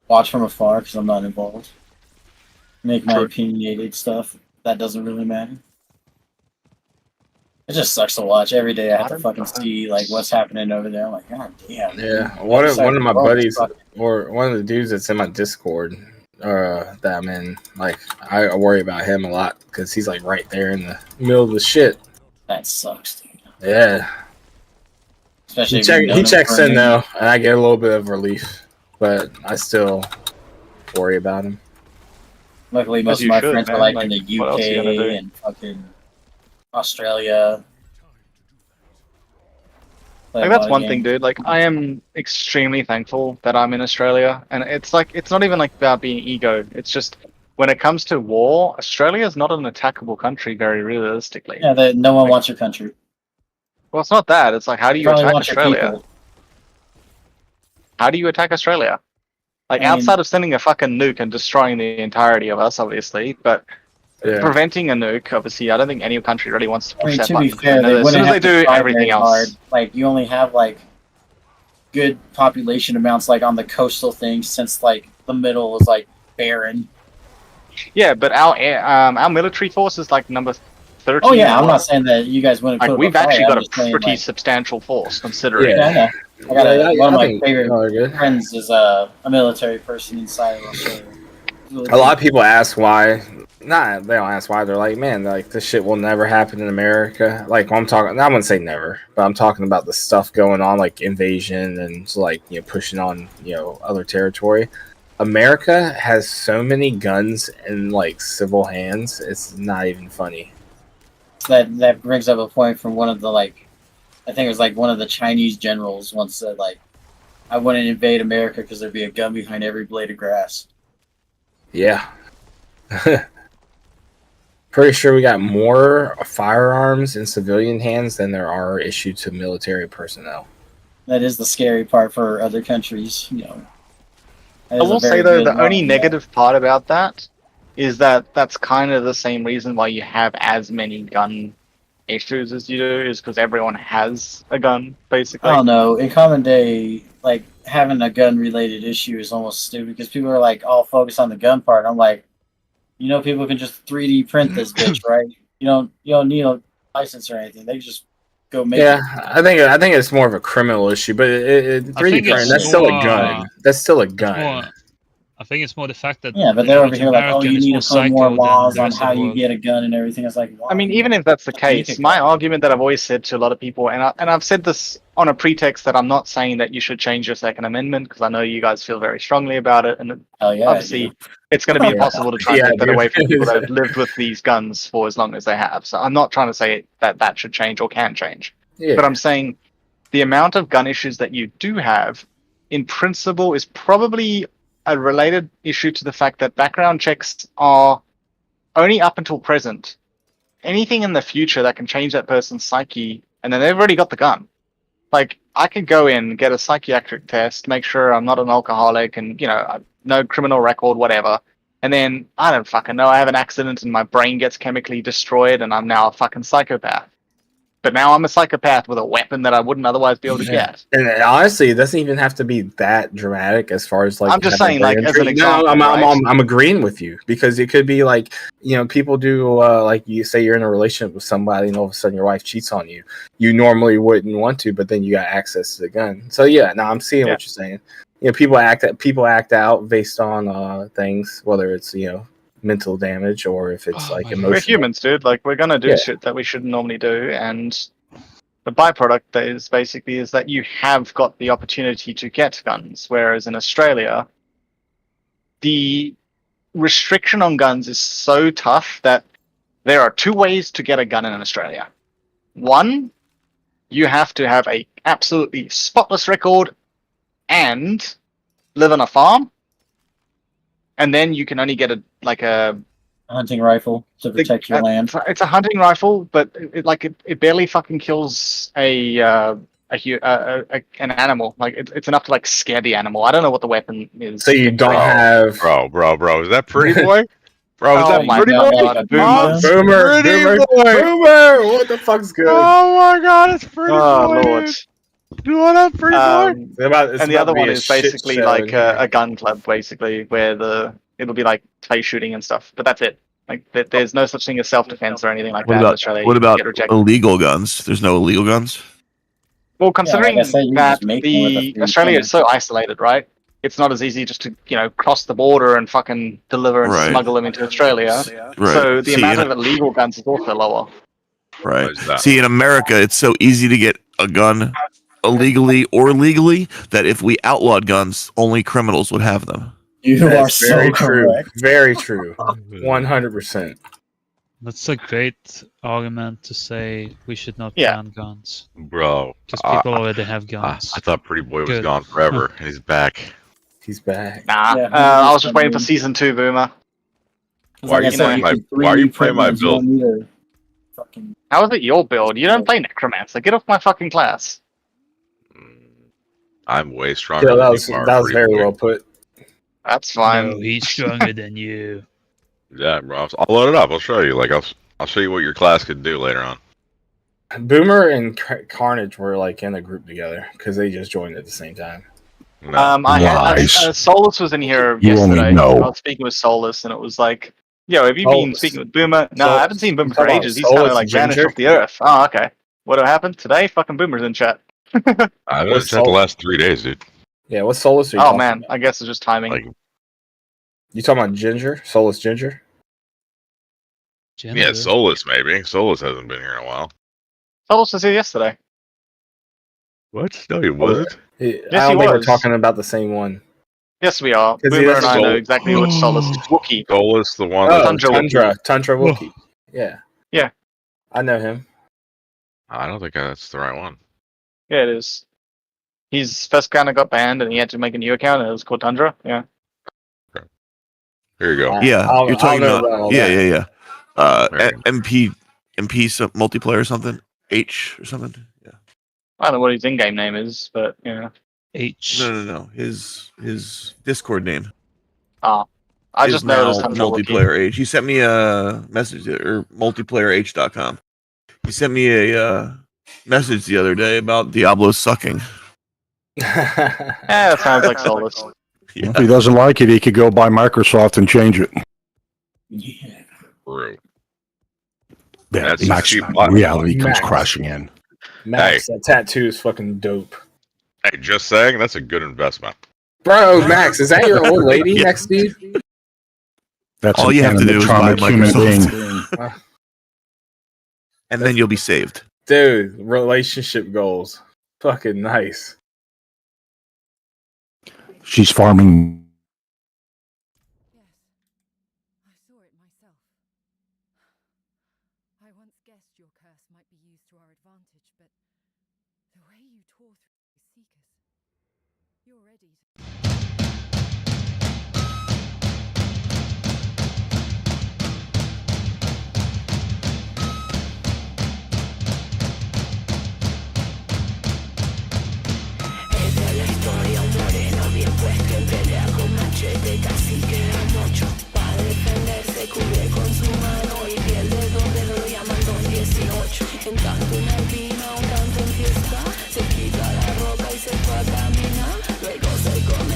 Speaker 13: Watch from afar because I'm not involved. Make my opinionated stuff. That doesn't really matter. It just sucks to watch. Every day I have to fucking see like what's happening over there. I'm like, God damn.
Speaker 11: Yeah, one of my buddies or one of the dudes that's in my Discord, that I'm in, like I worry about him a lot because he's like right there in the middle of the shit.
Speaker 13: That sucks, dude.
Speaker 11: Yeah.
Speaker 13: Especially
Speaker 11: he checks in though, and I get a little bit of relief, but I still worry about him.
Speaker 13: Luckily, most of my friends are like in the UK and fucking Australia.
Speaker 14: Like, that's one thing, dude. Like, I am extremely thankful that I'm in Australia, and it's like, it's not even like about being ego. It's just when it comes to war, Australia is not an attackable country, very realistically.
Speaker 13: Yeah, no one wants your country.
Speaker 14: Well, it's not that. It's like, how do you attack Australia? How do you attack Australia? Like, outside of sending a fucking nuke and destroying the entirety of us, obviously, but preventing a nuke, obviously, I don't think any country really wants to push that button.
Speaker 13: To be fair,
Speaker 14: as soon as they do everything else.
Speaker 13: Hard. Like, you only have, like, good population amounts, like, on the coastal things, since, like, the middle is, like, barren.
Speaker 14: Yeah, but our military force is, like, number 13.
Speaker 13: Oh, yeah, I'm not saying that you guys wouldn't
Speaker 14: like,
Speaker 13: put
Speaker 14: we've actually got a pretty substantial force, considering.
Speaker 13: Yeah, I know. I got one of my
Speaker 11: think
Speaker 13: favorite
Speaker 11: y'all are good.
Speaker 13: friends is a military person inside of Australia.
Speaker 11: A lot of people ask why. Nah, they don't ask why. They're like, man, like this shit will never happen in America. Like I'm talking, I wouldn't say never, but I'm talking about the stuff going on, like invasion and like pushing on other territory. America has so many guns in like civil hands. It's not even funny.
Speaker 13: That brings up a point from one of the I think it was like one of the Chinese generals once said like, I wouldn't invade America because there'd be a gun behind every blade of grass.
Speaker 11: Yeah. Pretty sure we got more firearms in civilian hands than there are issued to military personnel.
Speaker 13: That is the scary part for other countries,
Speaker 14: I will say though, the only negative part about that is that that's kind of the same reason why you have as many gun issues as you do, is because everyone has a gun, basically.
Speaker 13: I don't know. In common day, like having a gun related issue is almost stupid because people are like all focused on the gun part. I'm like, people can just 3D print this bitch, right? You don't need a license or anything. They just go make it.
Speaker 11: I think it's more of a criminal issue, but 3D print, that's still a gun. That's still a gun.
Speaker 15: I think it's more the fact that
Speaker 13: but they're over here like, oh, you need to put more laws on how you
Speaker 15: get.
Speaker 13: get a gun and everything. It's like,
Speaker 14: I mean, even if that's the case, my argument that I've always said to a lot of people, and I've said this on a pretext that I'm not saying that you should change your Second Amendment, because I know you guys feel very strongly about it, and obviously it's going to be impossible to try and take that away from people that have lived with these guns for as long as they have. So I'm not trying to say that should change or can change. But I'm saying the amount of gun issues that you do have, in principle, is probably a related issue to the fact that background checks are only up until present. Anything in the future that can change that person's psyche, and then they've already got the gun. Like, I could go in, get a psychiatric test, make sure I'm not an alcoholic, and, no criminal record, whatever. And then, I don't fucking know, I have an accident and my brain gets chemically destroyed and I'm now a fucking psychopath. But now I'm a psychopath with a weapon that I wouldn't otherwise be able to get.
Speaker 11: And honestly, it doesn't even have to be that dramatic as far as like.
Speaker 14: I'm just saying, like, as an example.
Speaker 11: No, I'm agreeing with you, because it could be like, people do like, you say you're in a relationship with somebody and all of a sudden your wife cheats on you. You normally wouldn't want to, but then you got access to the gun. So yeah, no, I'm seeing what you're saying. People act out based on things, whether it's mental damage or if it's like emotional.
Speaker 14: We're humans, dude. Like, we're gonna do shit that we shouldn't normally do, and the byproduct is that you have got the opportunity to get guns, whereas in Australia, the restriction on guns is so tough that there are two ways to get a gun in Australia. One, you have to have a absolutely spotless record and live on a farm, and then you can only get a
Speaker 13: hunting rifle to protect your land.
Speaker 14: It's a hunting rifle, but it barely fucking kills an animal. Like, it's enough to like scare the animal. I don't know what the weapon is.
Speaker 11: So you don't have
Speaker 16: bro. Is that pretty boy? Bro, is that pretty boy?
Speaker 11: Boomer! What the fuck's good?
Speaker 16: Oh my god, it's pretty boy.
Speaker 14: Oh lord.
Speaker 16: Do what up, pretty boy?
Speaker 14: And the other one is basically like a gun club, basically, where it'll be like play shooting and stuff. But that's it. Like, there's no such thing as self-defense or anything like that in Australia.
Speaker 17: What about illegal guns? There's no illegal guns?
Speaker 14: Well, considering that Australia is so isolated, right? It's not as easy just to, cross the border and fucking deliver and smuggle them into Australia.
Speaker 17: Right.
Speaker 14: So the amount of illegal guns is also lower.
Speaker 17: Right. See, in America, it's so easy to get a gun illegally or legally that if we outlawed guns, only criminals would have them.
Speaker 13: You are so correct.
Speaker 11: Very true. 100%.
Speaker 15: That's a great argument to say we should not ban guns.
Speaker 16: Bro.
Speaker 15: Because people already have guns.
Speaker 16: I thought Pretty Boy was gone forever. And he's back.
Speaker 11: He's back.
Speaker 14: Nah, I was just waiting for season 2, Boomer.
Speaker 16: Why are you playing my build?
Speaker 14: How is it your build? You don't play Necromancer. Get off my fucking class.
Speaker 16: I'm way stronger
Speaker 11: Yeah,
Speaker 16: than
Speaker 11: that was very well put.
Speaker 14: That's fine.
Speaker 15: No, he's stronger than you.
Speaker 16: Yeah, bro. I'll load it up. I'll show you. Like, I'll show you what your class could do later on.
Speaker 11: Boomer and Carnage were like in a group together because they just joined at the same time.
Speaker 14: No. Solus was in here yesterday. I was speaking with Solus, and it was like, "Yo, have you been speaking with Boomer?" No, I haven't seen Boomer for ages. He's kind of like vanished off the earth. Oh, okay. What happened today? Fucking Boomer's in chat.
Speaker 16: I've
Speaker 11: What's
Speaker 16: been the
Speaker 11: Sol-
Speaker 16: last 3 days, dude.
Speaker 11: Yeah, what Solus are you
Speaker 14: Oh
Speaker 11: talking
Speaker 14: man,
Speaker 11: about?
Speaker 14: I guess it's just timing.
Speaker 16: Like,
Speaker 11: You talking about Ginger? Solus Ginger?
Speaker 16: yeah, Solus maybe. Solus hasn't been here in a while.
Speaker 14: Solus was here yesterday.
Speaker 16: What? No, he wasn't.
Speaker 11: I
Speaker 14: Yes,
Speaker 11: don't
Speaker 14: he
Speaker 11: think we're
Speaker 14: was.
Speaker 11: talking about the same one.
Speaker 14: Yes, we are.
Speaker 11: 'Cause
Speaker 14: Boomer
Speaker 11: that's
Speaker 14: and I know
Speaker 16: Sol-
Speaker 14: exactly which Solus is. Wookiee.
Speaker 16: Solus, the one.
Speaker 11: Oh,
Speaker 14: Tundra Wookiee.
Speaker 11: Tundra Wookiee. Yeah.
Speaker 14: Yeah.
Speaker 11: I know him.
Speaker 16: I don't think that's the right one.
Speaker 14: Yeah, it is. His first account got banned, and he had to make a new account, and it was called Tundra. Yeah.
Speaker 16: Here you go.
Speaker 8: Yeah,
Speaker 11: I'll-
Speaker 8: you're talking
Speaker 11: I'll know
Speaker 8: about.
Speaker 11: about all
Speaker 8: Yeah,
Speaker 11: that.
Speaker 8: yeah, yeah. MP multiplayer or something. H or something. Yeah.
Speaker 14: I don't know what his in-game name is, but yeah.
Speaker 15: H.
Speaker 8: No. His Discord name.
Speaker 14: Oh, I
Speaker 8: is
Speaker 14: just know it as
Speaker 8: now
Speaker 14: Tundra Wookiee.
Speaker 8: multiplayer H. He sent me a message or multiplayerh.com. He sent me a message the other day about Diablo sucking.
Speaker 14: Yeah, that sounds like Solus.
Speaker 8: Yeah.
Speaker 2: If he doesn't like it, he could go buy Microsoft and change it.
Speaker 13: Yeah.
Speaker 16: True.
Speaker 2: Yeah,
Speaker 16: That's a
Speaker 2: Max,
Speaker 16: cheap bot.
Speaker 2: reality comes
Speaker 11: Max.
Speaker 2: crashing in.
Speaker 11: Max, that tattoo is fucking dope.
Speaker 16: Hey, just saying, that's a good investment.
Speaker 11: Bro, Max, is that your old lady
Speaker 8: Yeah.
Speaker 11: next to you?
Speaker 2: That's
Speaker 8: All
Speaker 2: an
Speaker 8: you have to do is buy
Speaker 2: animatronic human
Speaker 8: Microsoft.
Speaker 2: being.
Speaker 8: And then you'll be saved.
Speaker 11: Dude, relationship goals. Fucking nice.
Speaker 2: She's farming.
Speaker 5: Yes, I saw it myself. I once guessed your curse might be used to our advantage, but the way you tore through the Seekers, you're ready to...
Speaker 1: Esta es la historia, un moreno bien puesto en pelea con machete, casi queda mocho. Para defenderse cubre con su mano y pierde 2 dedos, lo llaman 218. En tanto una albina, un tanto en fiesta, se quita la ropa y se fue a caminar. Luego se come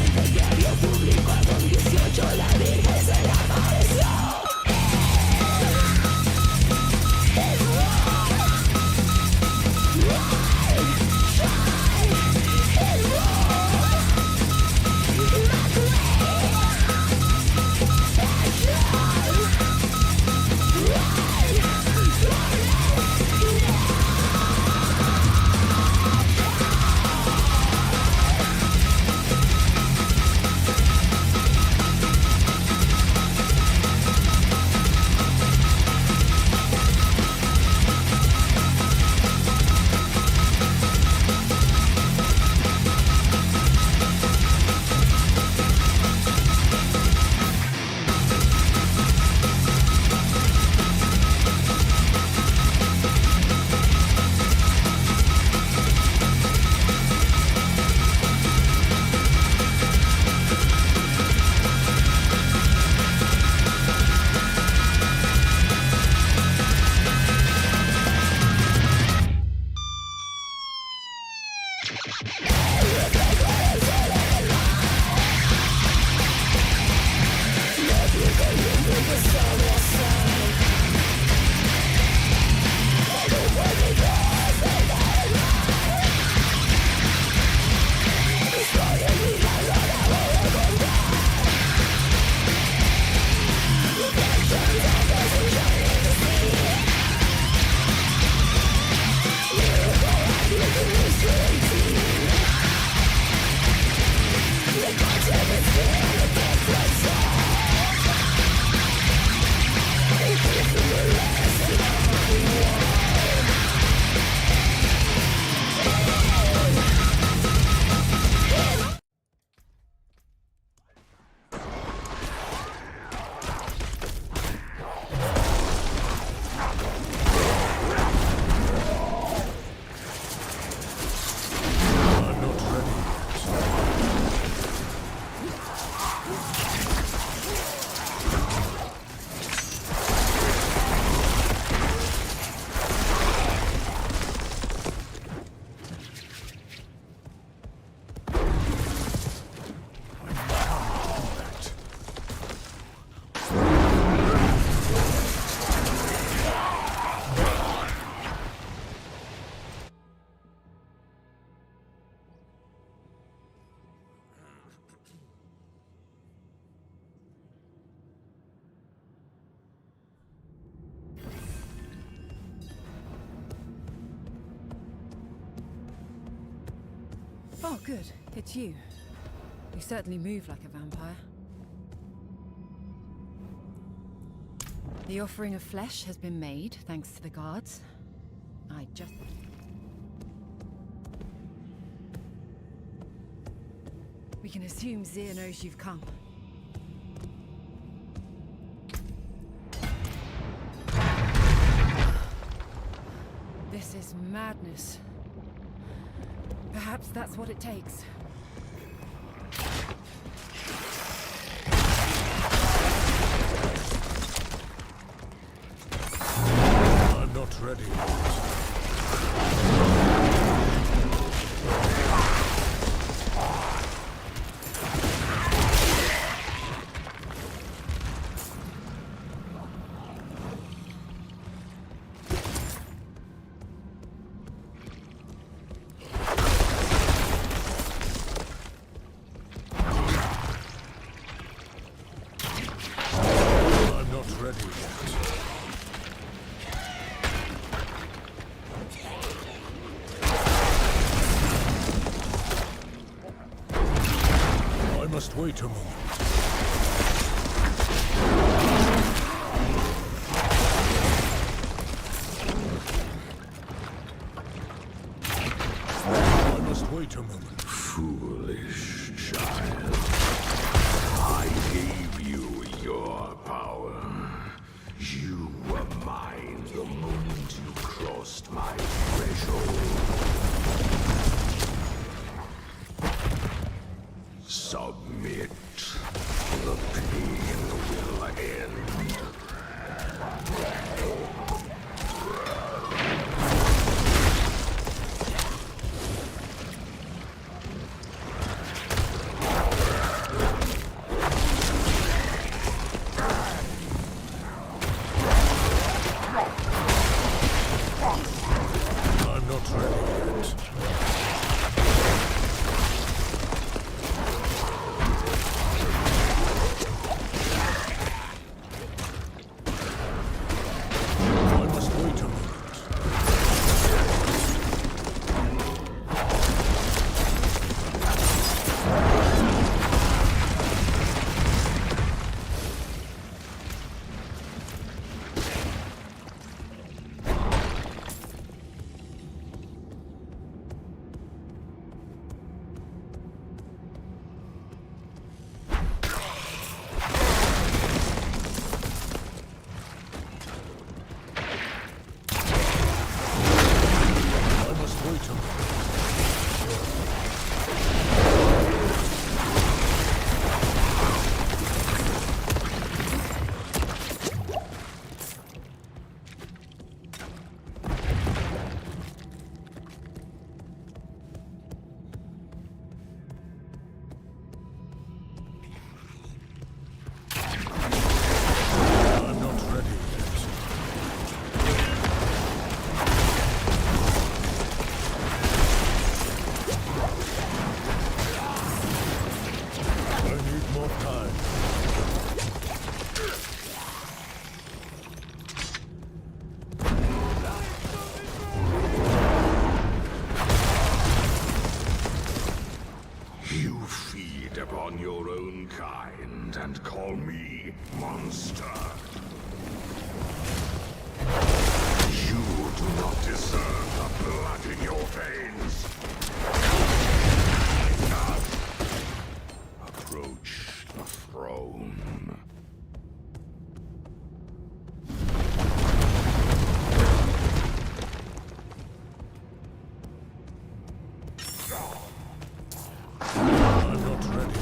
Speaker 5: Oh, good. It's you. You certainly move like a vampire. The offering of flesh has been made, thanks to the guards. I just... We can assume Zir knows you've come. This is madness. Perhaps that's what it takes.
Speaker 4: I'm not ready. Wait a moment. I must wait a moment. Foolish child. I gave you your power. You were mine the moment you crossed my threshold. Submit. The pain will end. I'm not ready yet. And call me monster. You do not deserve the blood in your veins. Approach the throne. I'm not ready.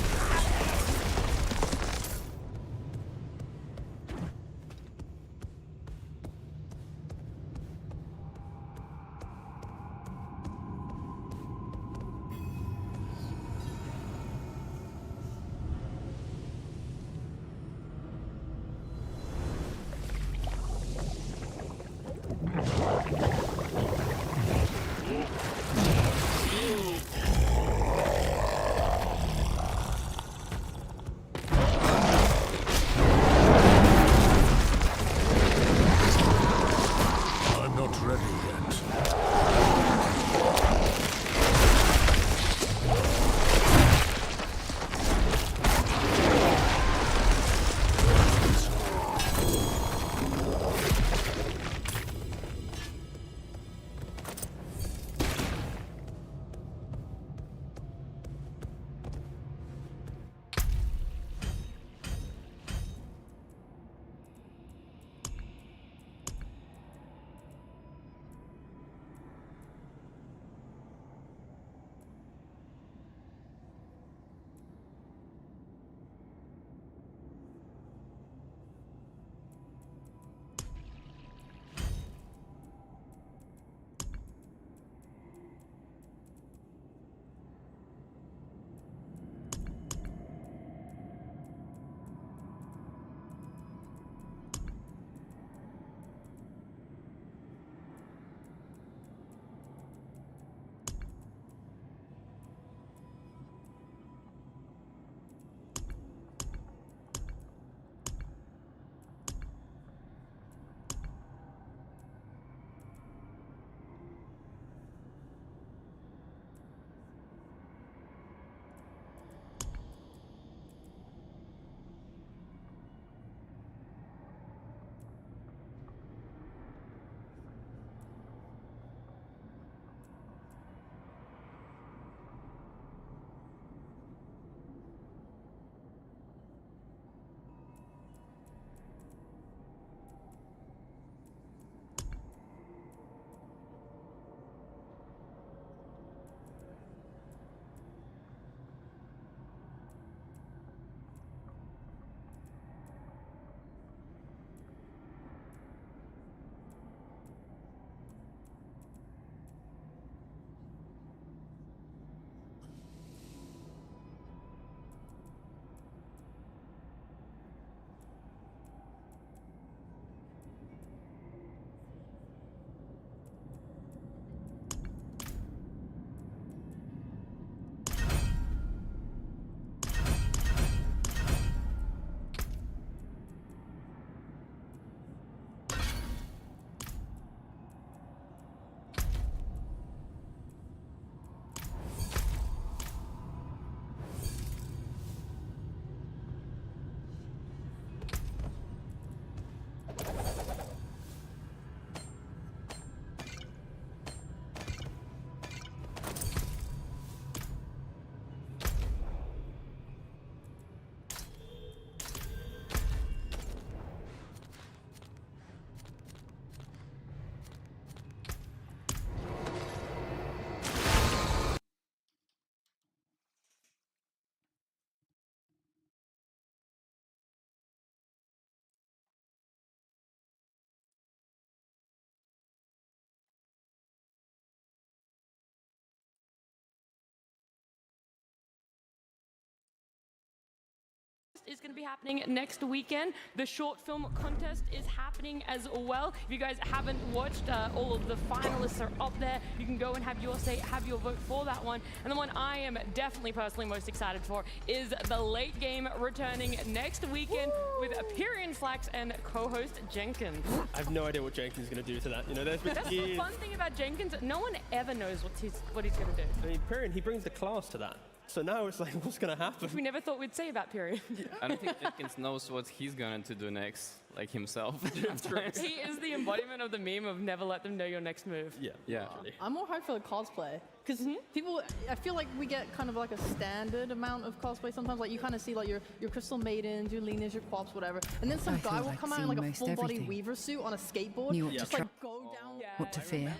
Speaker 18: is going to be happening next weekend. The short film contest is happening as well. If you guys haven't watched, all of the finalists are up there. You can go and have your say, have your vote for that one. And the one I am definitely personally most excited for is the late game returning next weekend with Pyrian Flax and co-host Jenkins.
Speaker 19: I have no idea what Jenkins is going to do to that. You know, there's been
Speaker 18: That's the fun thing about Jenkins. No one ever knows what he's going to do.
Speaker 19: I mean, Pyrian, he brings the class to that. So now it's like, what's going to happen?
Speaker 18: We never thought we'd say about Pyrian.
Speaker 20: I don't think Jenkins knows what he's going to do next, like himself.
Speaker 18: He is the embodiment of the meme of never let them know your next move.
Speaker 20: Yeah.
Speaker 21: I'm more hyped for the cosplay because people, I feel like we get kind of like a standard amount of cosplay sometimes. Like you kind of see like your Crystal Maidens, your Lenas, your Quaps, whatever, and then some guy will come out in like a full body Weaver suit on a skateboard,
Speaker 22: Knew what to
Speaker 21: just
Speaker 22: try.
Speaker 21: like go down.
Speaker 22: What to fear,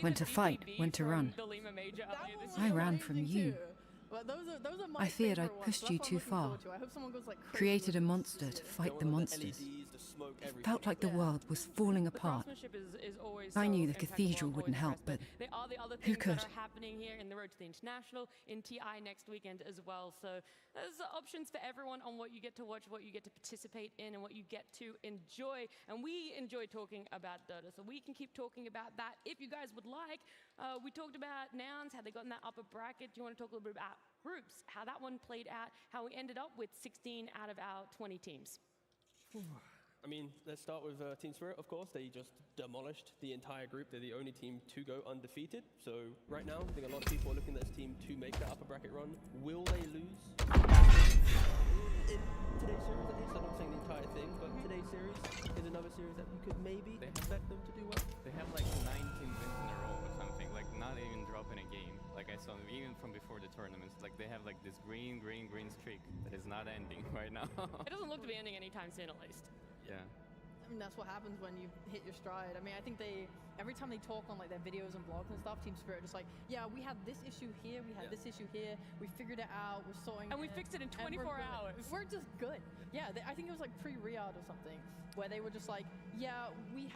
Speaker 22: when to fight, when to run. I ran from you.
Speaker 21: But those are my
Speaker 22: I feared
Speaker 21: favorite
Speaker 22: I'd
Speaker 21: ones,
Speaker 22: pushed
Speaker 21: so
Speaker 22: you
Speaker 21: that's
Speaker 22: too
Speaker 21: what I'm looking
Speaker 22: far.
Speaker 21: forward to. I hope someone goes like crazy
Speaker 22: Created a
Speaker 21: with it.
Speaker 22: monster to fight the monsters. It felt like the world was falling apart. I knew the cathedral wouldn't help, but
Speaker 18: there are the other
Speaker 22: who
Speaker 18: things
Speaker 22: could?
Speaker 18: that are happening here in the Road to the International, in TI next weekend as well. So there's options for everyone on what you get to watch, what you get to participate in, and what you get to enjoy. And we enjoy talking about Dota, so we can keep talking about that if you guys would like. We talked about nouns, how they got in that upper bracket. Do you want to talk a little bit about groups, how that one played out, how we ended up with 16 out of our 20 teams?
Speaker 19: I mean, let's start with Team Spirit, of course. They just demolished the entire group. They're the only team to go undefeated. So right now, I think a lot of people are looking at this team to make that upper bracket run. Will they lose? In today's series, at least, I'm not saying the entire thing, but today's series is another series that you could maybe expect them to do well.
Speaker 20: They have like 19 wins in a row or something, like not even dropping a game. Like I saw them even from before the tournaments. Like they have like this green streak that is not ending right now.
Speaker 18: It doesn't look to be ending anytime soon, at least.
Speaker 20: Yeah.
Speaker 21: I mean, that's what happens when you hit your stride. I mean, I think every time they talk on like their videos and blogs and stuff, Team Spirit just like, yeah, we had this issue here, we had this issue here, we figured it out, we're sorting
Speaker 18: And we fixed it in 24 hours.
Speaker 21: We're just good. Yeah, I think it was like pre-Riyadh or something, where they were just like, yeah, we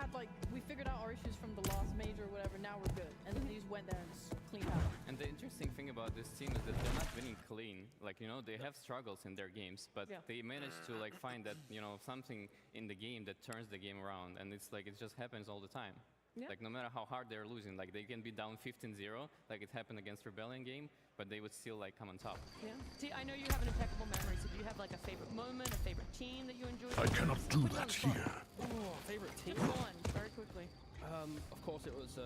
Speaker 21: figured out our issues from the last major or whatever, now we're good. And then they just went there and just cleaned out.
Speaker 20: And the interesting thing about this team is that they're not winning clean. Like, you know, they have struggles in their games, but they managed to like find that, you know, something in the game that turns the game around, and it's like it just happens all the time. Like no matter how hard they're losing, like they can be down 15-0, like it happened against Rebellion game, but they would still like come on top.
Speaker 18: Yeah. See, I know you have an impeccable memory, so do you have like a favorite moment, a favorite team that you enjoyed?
Speaker 2: I cannot do that here.
Speaker 19: Oh, favorite team?
Speaker 18: Pick one, very quickly.
Speaker 19: Of course it was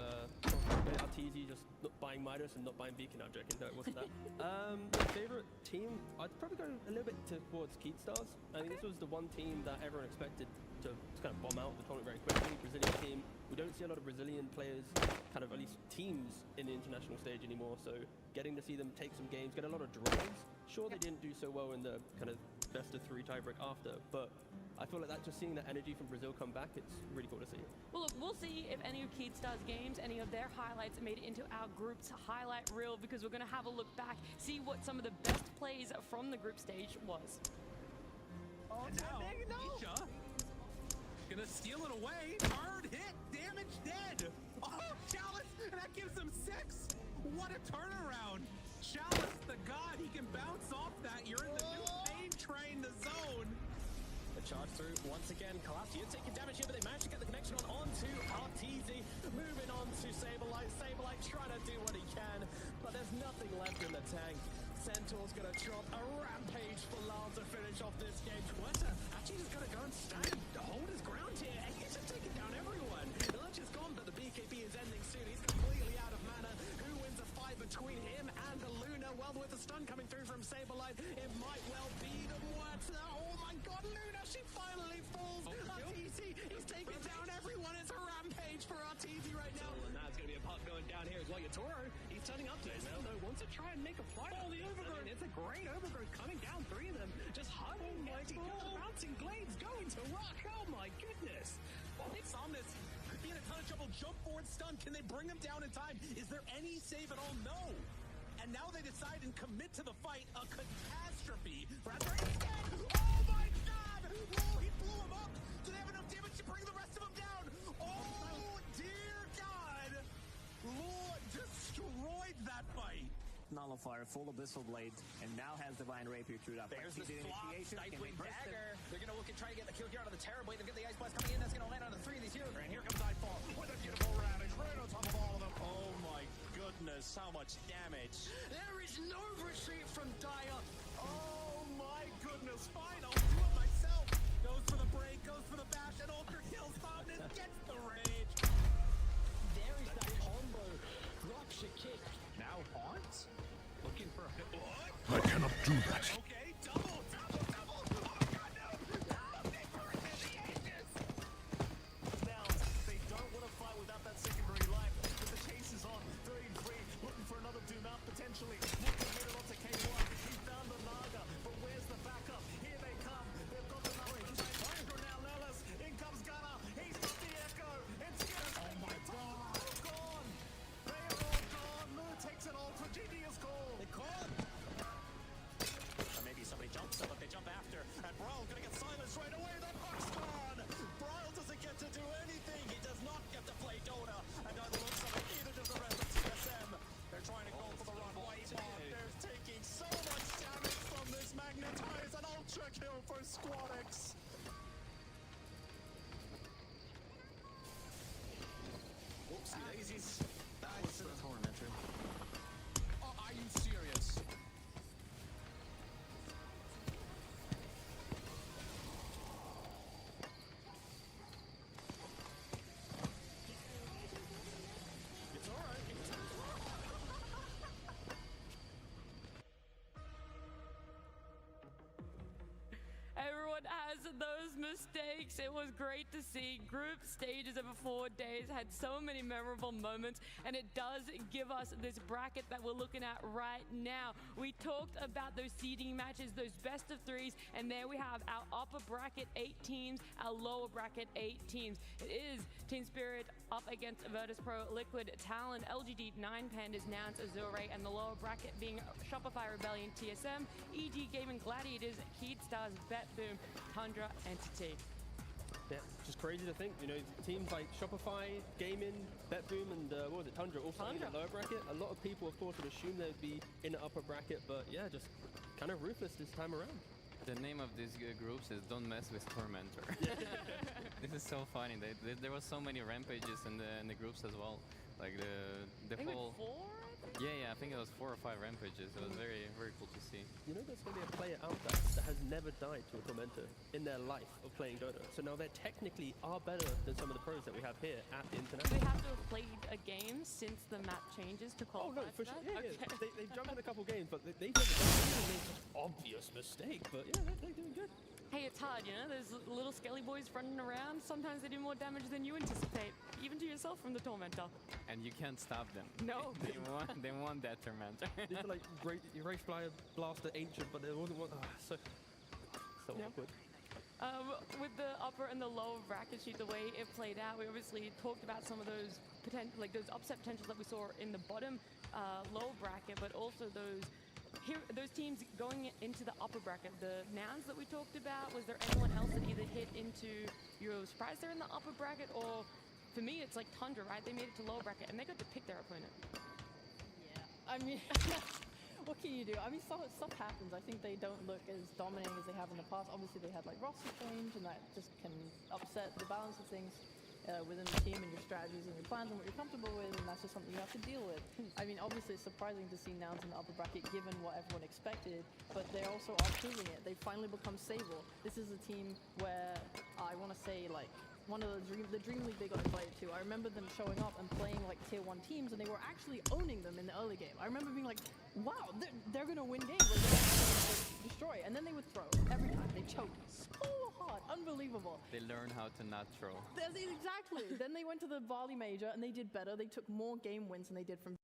Speaker 19: RTZ just not buying Midas and not buying Beacon. I'm joking, no, it wasn't that. My favorite team, I'd probably go a little bit towards Keat Stars. I think this was the one team that everyone expected to kind of bomb out the tournament very quickly. Brazilian team. We don't see a lot of Brazilian players, kind of at least teams in the international stage anymore. So getting to see them take some games, get a lot of draws. Sure, they didn't do so well in the kind of best of 3 tiebreak after, but I feel like that just seeing that energy from Brazil come back, it's really cool to see.
Speaker 18: Well, look, we'll see if any of Keat Stars' games, any of their highlights made it into our group's highlight reel, because we're going to have a look back, see what some of the best plays from the group stage was.
Speaker 23: Oh, no! Isha gonna steal it away. Hard hit, damage dead. Oh, Chalice, and that gives him 6. What a turnaround. Chalice, the god, he can bounce off that. You're in the new pain train, the zone.
Speaker 24: The charge through once again. Collapse, you're taking damage here, but they managed to get the connection onto RTZ. Moving on to Saberlight. Saberlight trying to do what he can, but there's nothing left in the tank. Centaur's gonna drop a rampage for Lal to finish off this game. Twitter actually just gonna go and stand, hold his ground here, and he's just taking down everyone. The Lurch is gone, but the BKB is ending soon. He's completely out of mana. Who wins a fight between him and the Luna? Well, with the stun coming through from Saberlight, it might well be the Muerta. Oh my god, Luna, she finally falls. RTZ, he's taking down everyone. It's a rampage for RTZ right now. And that's gonna be a puck going down here as well. Yatoro, he's turning up to it now, though, wants to try and make a fight. Oh, the overgrowth. It's a great overgrowth coming down. 3 of them just hugging. The bouncing blades going to rock. Oh my goodness.
Speaker 23: Well, it's on this. Could be in a ton of trouble. Jump forward, stun. Can they bring him down in time? Is there any save at all? No. And now they decide and commit to the fight. A catastrophe. Rather, he's dead. Oh my god. Whoa, he blew him up. Do they have enough damage to bring the rest of them down? Oh, dear God. Lord destroyed that fight.
Speaker 24: Nullify.
Speaker 3: Hellfire, full Abyssal Blade, and now has Divine Rapier queued up.
Speaker 23: There's the swap,
Speaker 3: initiation.
Speaker 23: Nightwing Dagger. They're going to look and try to get the kill here out of the Terror Blade. They've got the Ice Blast coming in. That's going to land on the 3 of these heroes. And here comes Nightfall with a beautiful Ravage right on top of all of them. Oh my goodness, how much damage. There is no retreat from Dire. Oh my goodness, fine, I'll do it myself. Goes for the break, goes for the bash, and Ultra kills Fountain, gets the rage. There is that combo. Drops a kick. Now Haunts? Looking for a bit.
Speaker 2: I cannot do that.
Speaker 23: Okay, double. Oh my god, no! Big bird in the ages! Now, they don't want to fight without that secondary life, but the chase is on. 3-3, looking for another Doom out potentially. Looking to hit it onto K1. He found the Naga, but where's the backup? Here they come. They've got the Naga. Now Nellis. In comes Gunnar. He's got the Echo. It's gonna oh my god. All gone. They are all gone. Lou takes an Ultra Genius call. They call. Or maybe somebody jumps him, but they jump after. And Brawl gonna get silenced right away. That Huck's gone. Brawl doesn't get to do anything. He does not get to play Dota. And by the looks of it, neither does the rest of TSM. They're trying to go for the run. Whitebot. They're taking so much damage from this Magnetize. An Ultra kill for Squadix. Oopsie daisies. That was the Tormentor. Oh, are you serious? It's alright.
Speaker 18: Everyone has those mistakes. It was great to see. Group stages over 4 days had so many memorable moments, and it does give us this bracket that we're looking at right now. We talked about those seeding matches, those best of 3s, and there we have our upper bracket 8 teams, our lower bracket 8 teams. It is Team Spirit up against Virtus Pro, Liquid, Talon, LGD, 9 Pandas, Nouns, Azure, and the lower bracket being Shopify Rebellion, TSM, EG Gaming, Gladiators, Keed Stars, BetBoom, Tundra, Entity.
Speaker 19: Yeah, just crazy to think, you know, teams like Shopify, Gaming, BetBoom, and what was it, Tundra, also in the lower bracket. A lot of people, of course, would assume they'd be in the upper bracket, but yeah, just kind of ruthless this time around.
Speaker 20: The name of these groups is Don't Mess with Tormentor. This is so funny. There was so many rampages in the groups as well. Like the whole.
Speaker 18: 4?
Speaker 20: Yeah, I think it was 4 or 5 rampages. It was very cool to see.
Speaker 19: You know, there's going to be a player out there that has never died to a Tormentor in their life of playing Dota. So now they technically are better than some of the pros that we have here at the International.
Speaker 18: Do they have to have played a game since the map changes to qualify?
Speaker 19: Oh no, for sure. Yeah,
Speaker 18: okay.
Speaker 19: yeah. They've jumped in a couple games, but they've never done an obvious mistake. But yeah, they're doing good.
Speaker 18: Hey, it's hard, you know? There's little skelly boys running around. Sometimes they do more damage than you anticipate, even to yourself from the Tormentor.
Speaker 20: And you can't stop them.
Speaker 18: No.
Speaker 20: they want that Tormentor.
Speaker 19: These are like Race Flyer Blaster Ancient, but there wasn't one. Oh, so awkward.
Speaker 18: With the upper and the lower bracket sheet, the way it played out, we obviously talked about some of those those upset potentials that we saw in the bottom lower bracket, but also those teams going into the upper bracket. The Nouns that we talked about, was there anyone else that either hit into, you were surprised they're in the upper bracket, or for me it's like Tundra, right? They made it to lower bracket and they got to pick their opponent.
Speaker 21: Yeah, I mean, what can you do? I mean, stuff happens. I think they don't look as dominating as they have in the past. Obviously they had like roster change, and that just can upset the balance of things within the team and your strategies and your plans and what you're comfortable with, and that's just something you have to deal with. I mean, obviously it's surprising to see Nouns in the upper bracket given what everyone expected, but they also are proving it. They've finally become stable. This is a team where I want to say, like, one of the Dream League they got invited to. I remember them showing up and playing like tier 1 teams, and they were actually owning them in the early game. I remember being like, wow, they're gonna win games, like, they're gonna destroy, and then they would throw every time. They choked so hard, unbelievable.
Speaker 20: They learn how to not throw.
Speaker 21: Exactly. Then they went to the Bali Major and they did better. They took more game wins than they did from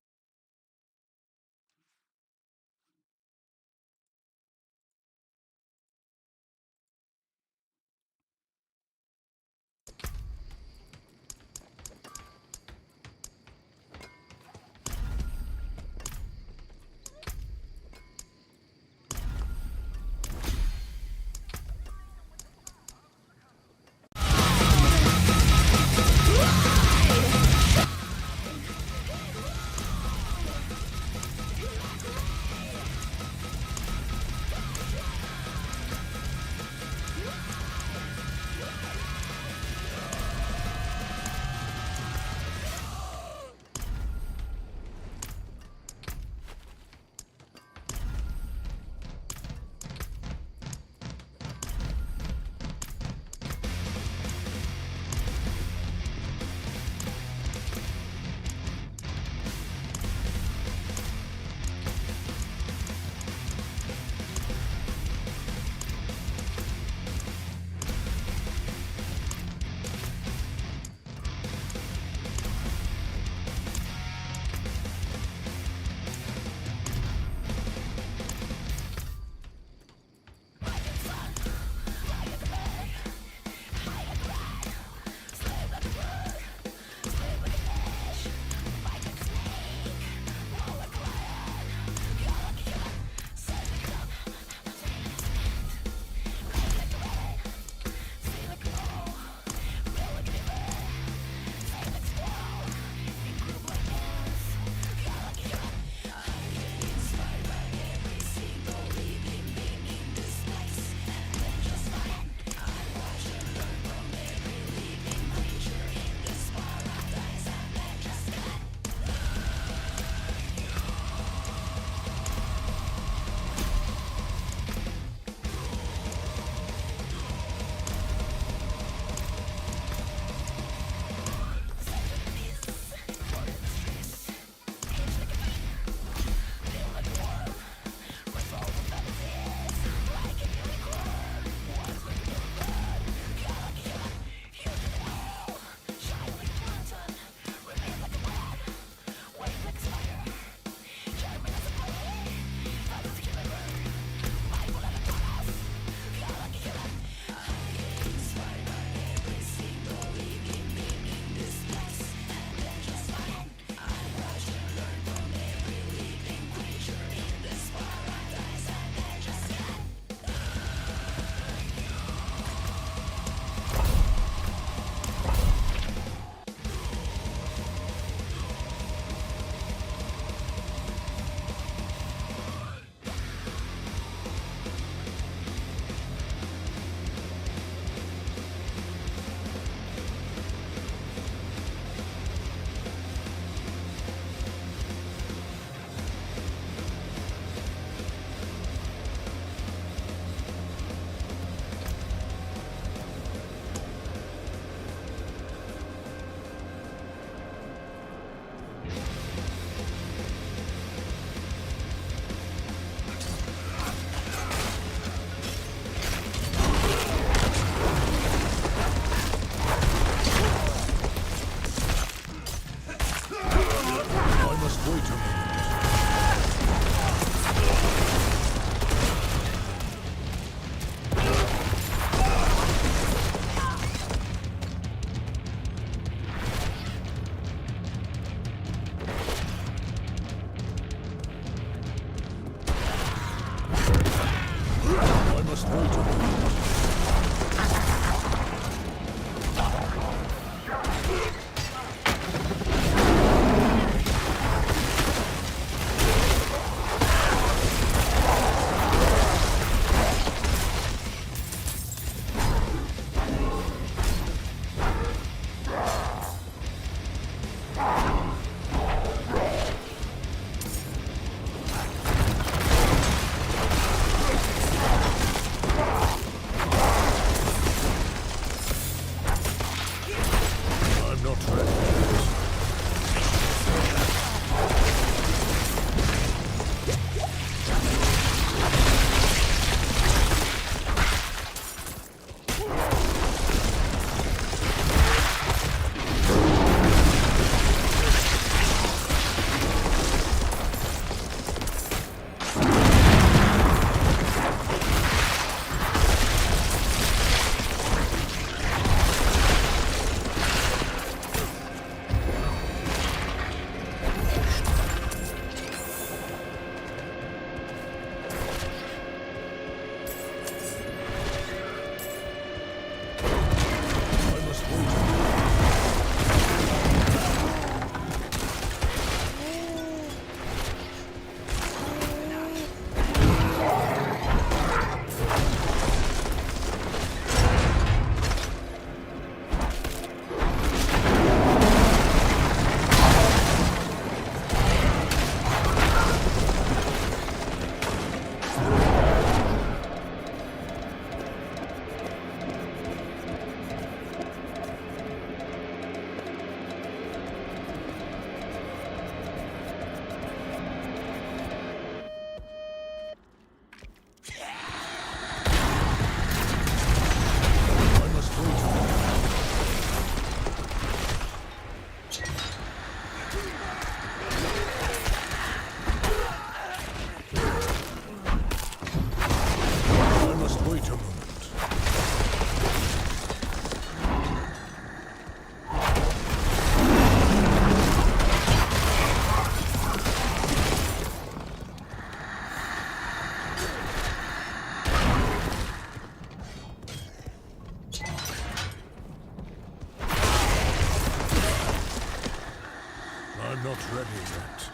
Speaker 2: not ready yet.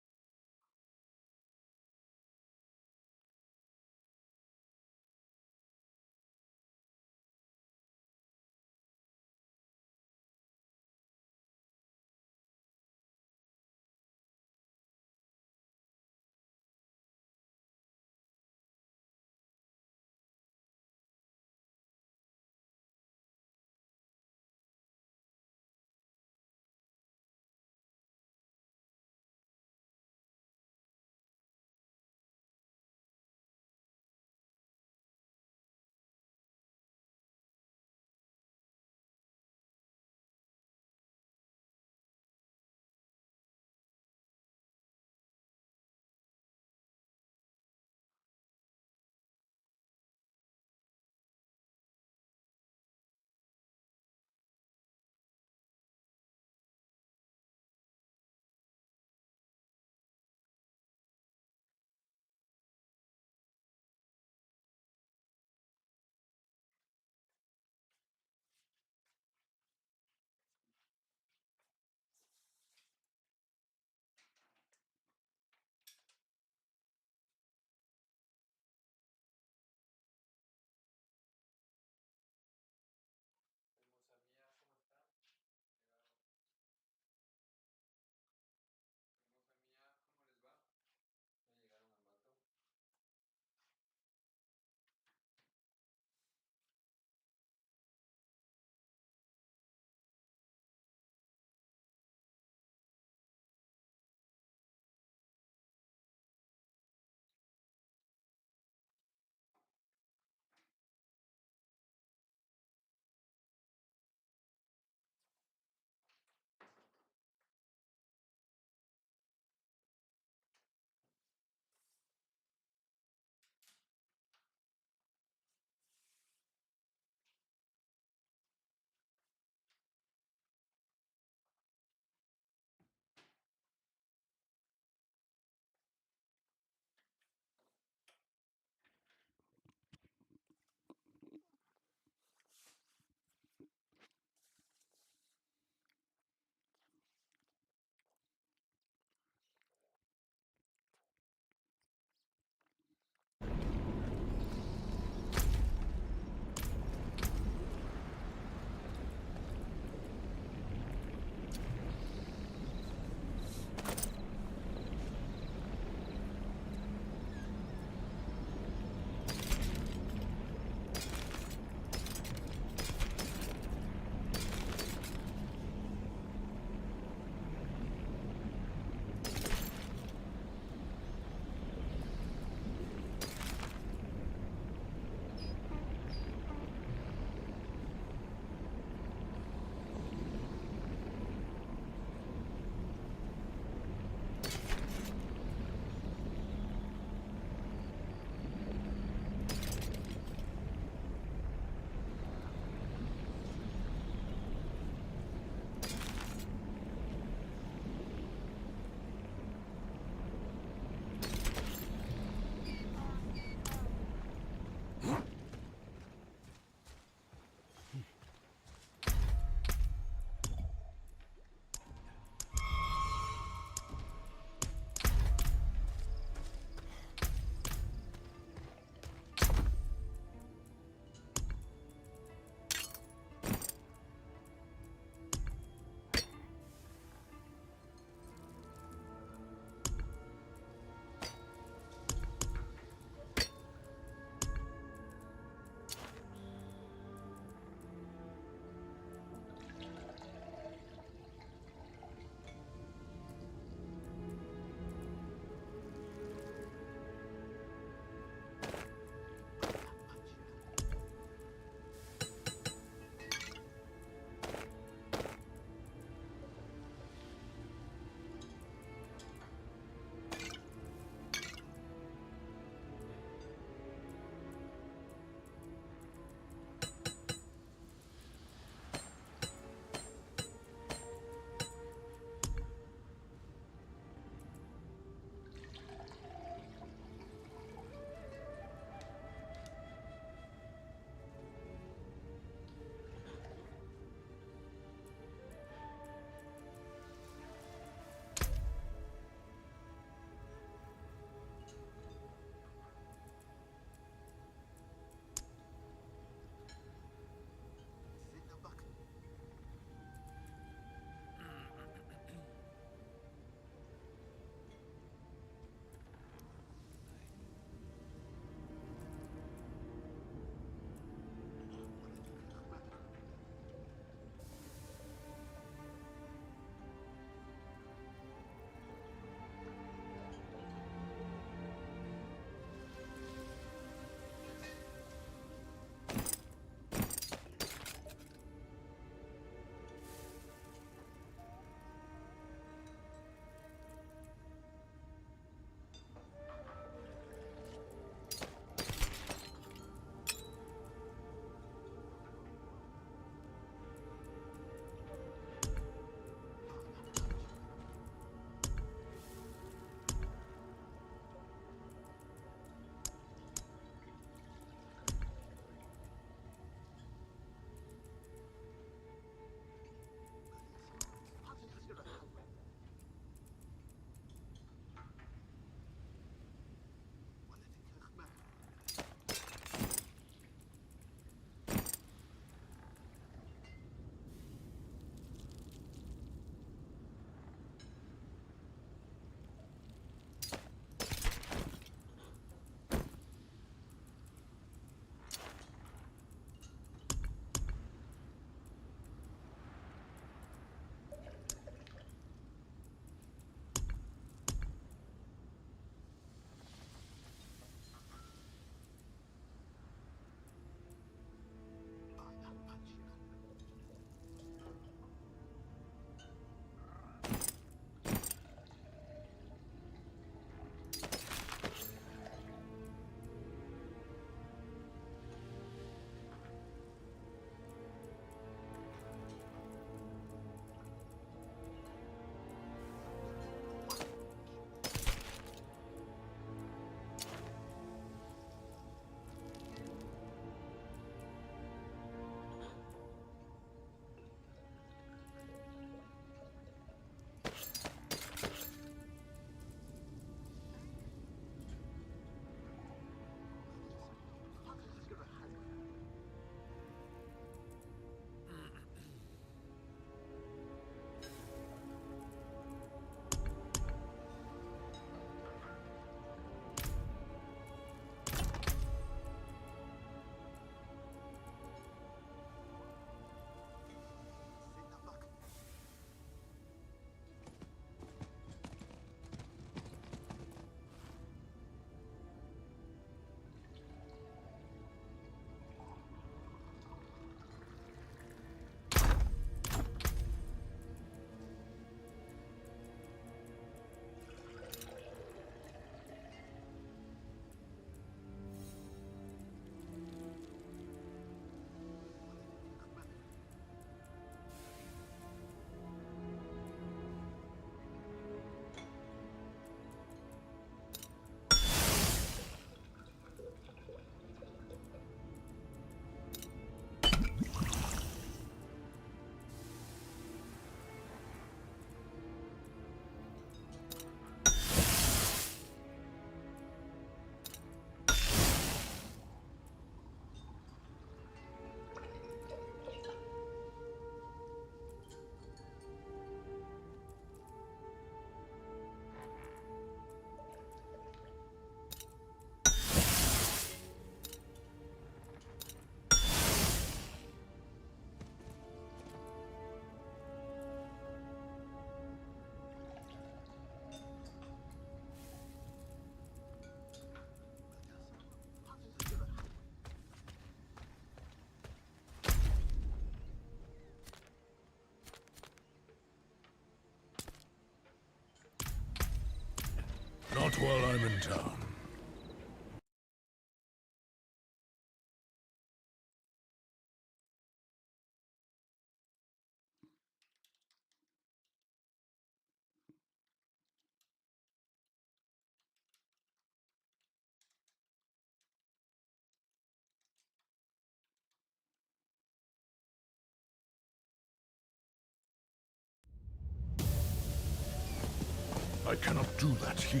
Speaker 2: I cannot do that here.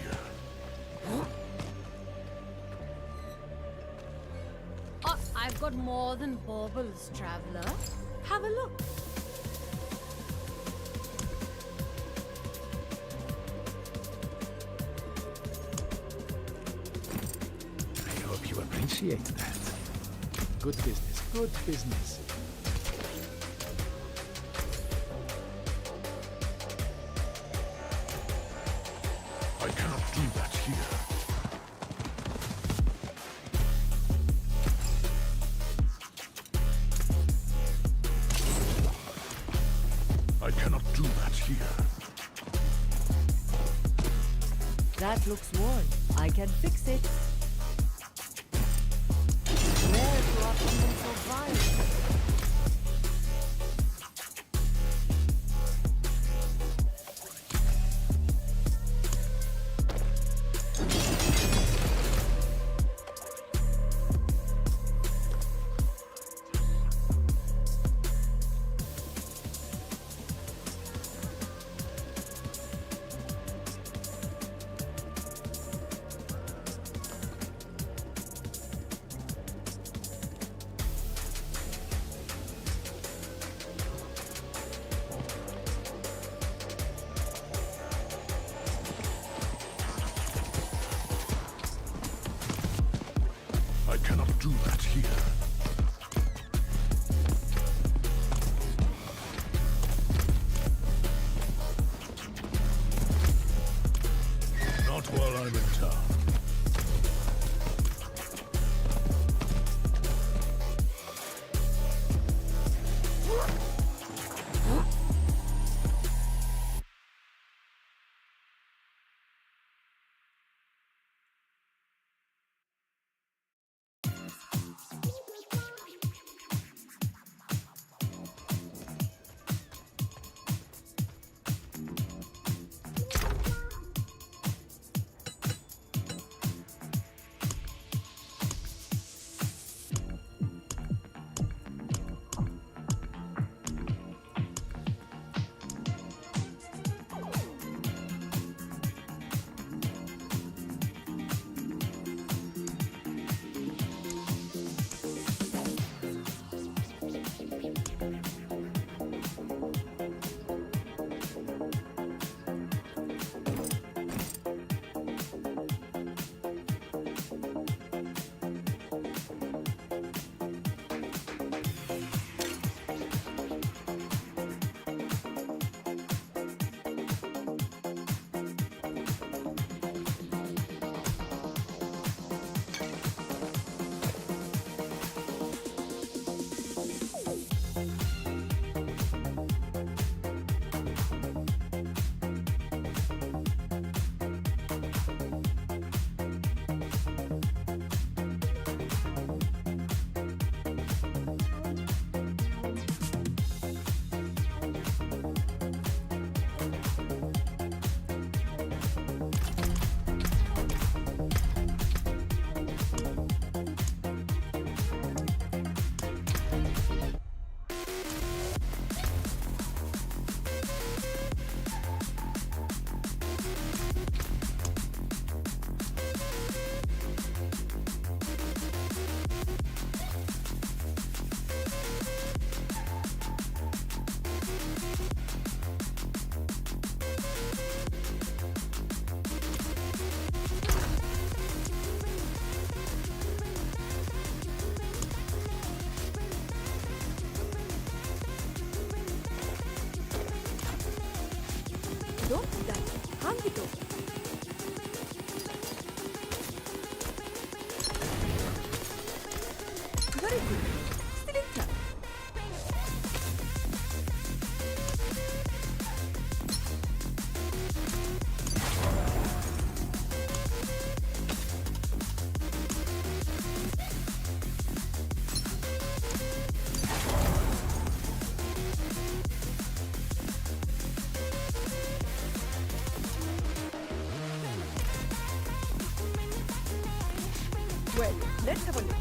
Speaker 1: Oh, I've got more than baubles, traveler. Have a look.
Speaker 6: I hope you appreciate that. Good business, good business.
Speaker 2: I cannot do that here. I cannot do that here.
Speaker 7: That looks worn. I can fix it. Where to are something so violent?
Speaker 2: I cannot do that here. Not while I'm in town.
Speaker 7: Well, let's have a look.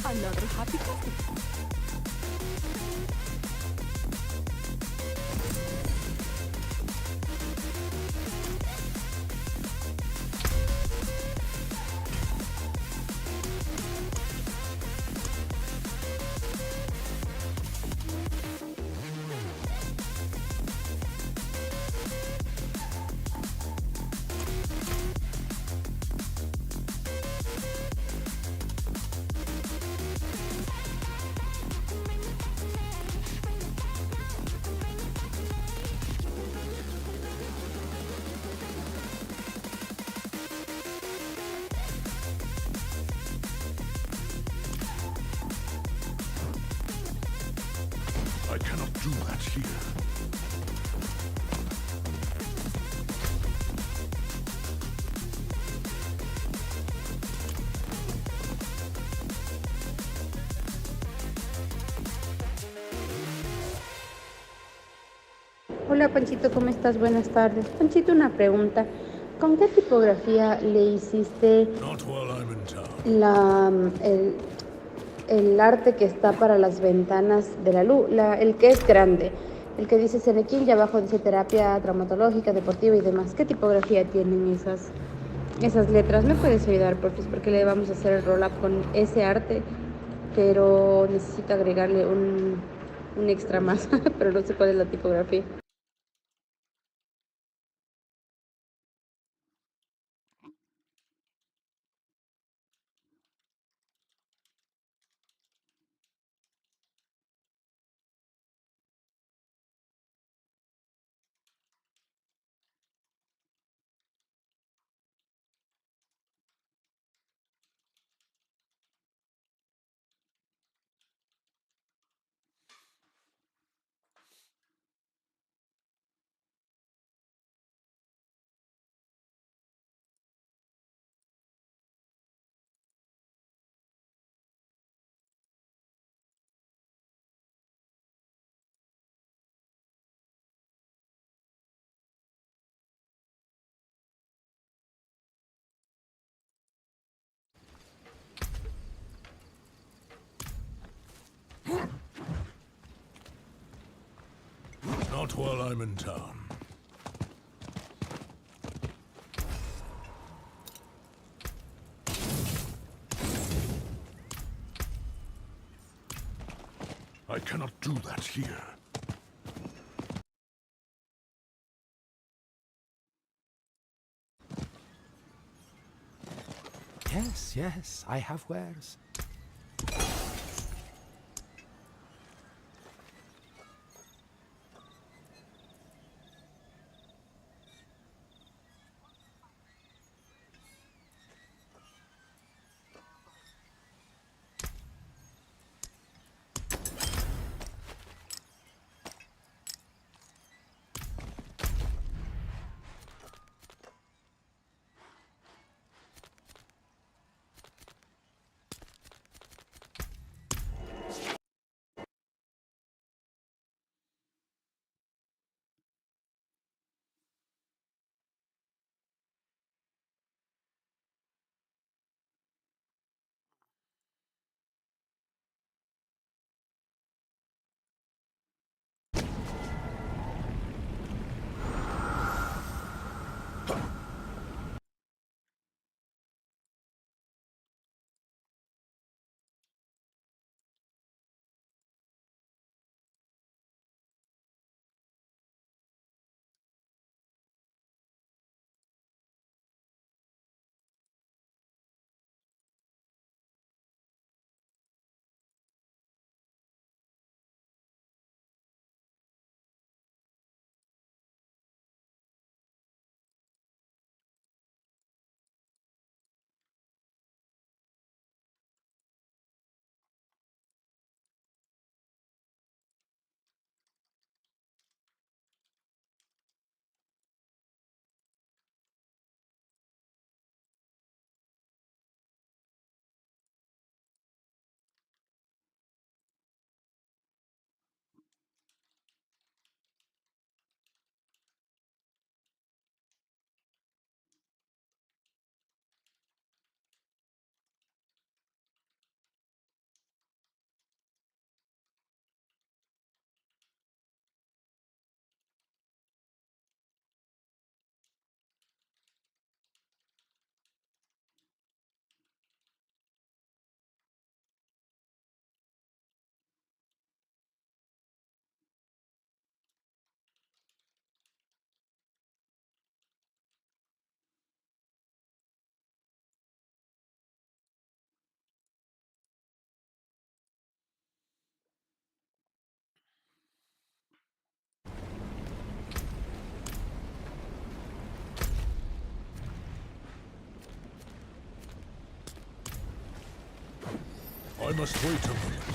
Speaker 5: Another happy customer.
Speaker 2: I cannot do that here.
Speaker 9: Hola Panchito, ¿cómo estás? Buenas tardes. Panchito, una pregunta. ¿Con qué tipografía le hiciste
Speaker 2: Not while I'm in town.
Speaker 9: el arte que está para las ventanas de la luz? El que es grande, el que dice Cenequil y abajo dice terapia traumatológica, deportiva y demás. ¿Qué tipografía tienen esas letras? ¿Me puedes ayudar, porfis? Porque le vamos a hacer el roll-up con ese arte, pero necesito agregarle un extra más, pero no sé cuál es la tipografía.
Speaker 2: Not while I'm in town. I cannot do that here.
Speaker 6: Yes, yes, I have wares.
Speaker 2: I must wait a moment.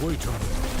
Speaker 2: Wait a minute.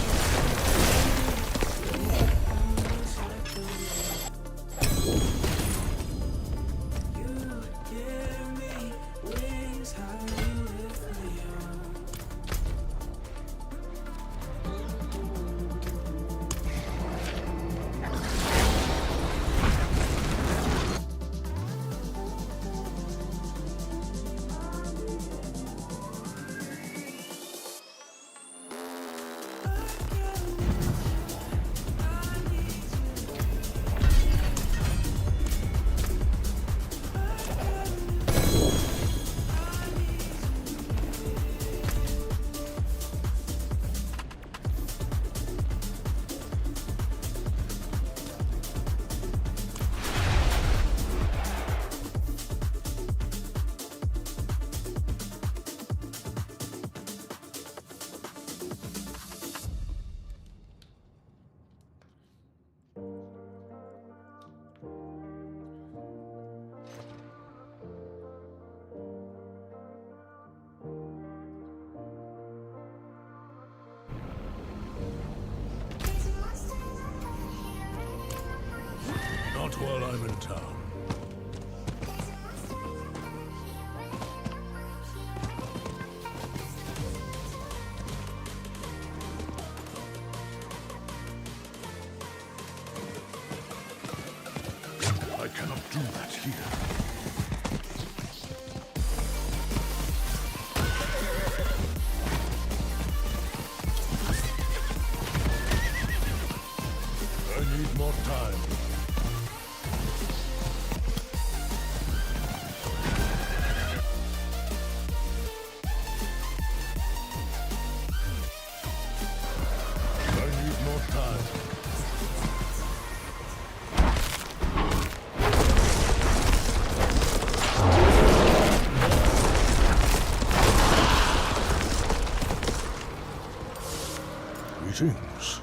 Speaker 2: I'm in town. I cannot do that here. I need more time. I need more time. Greetings.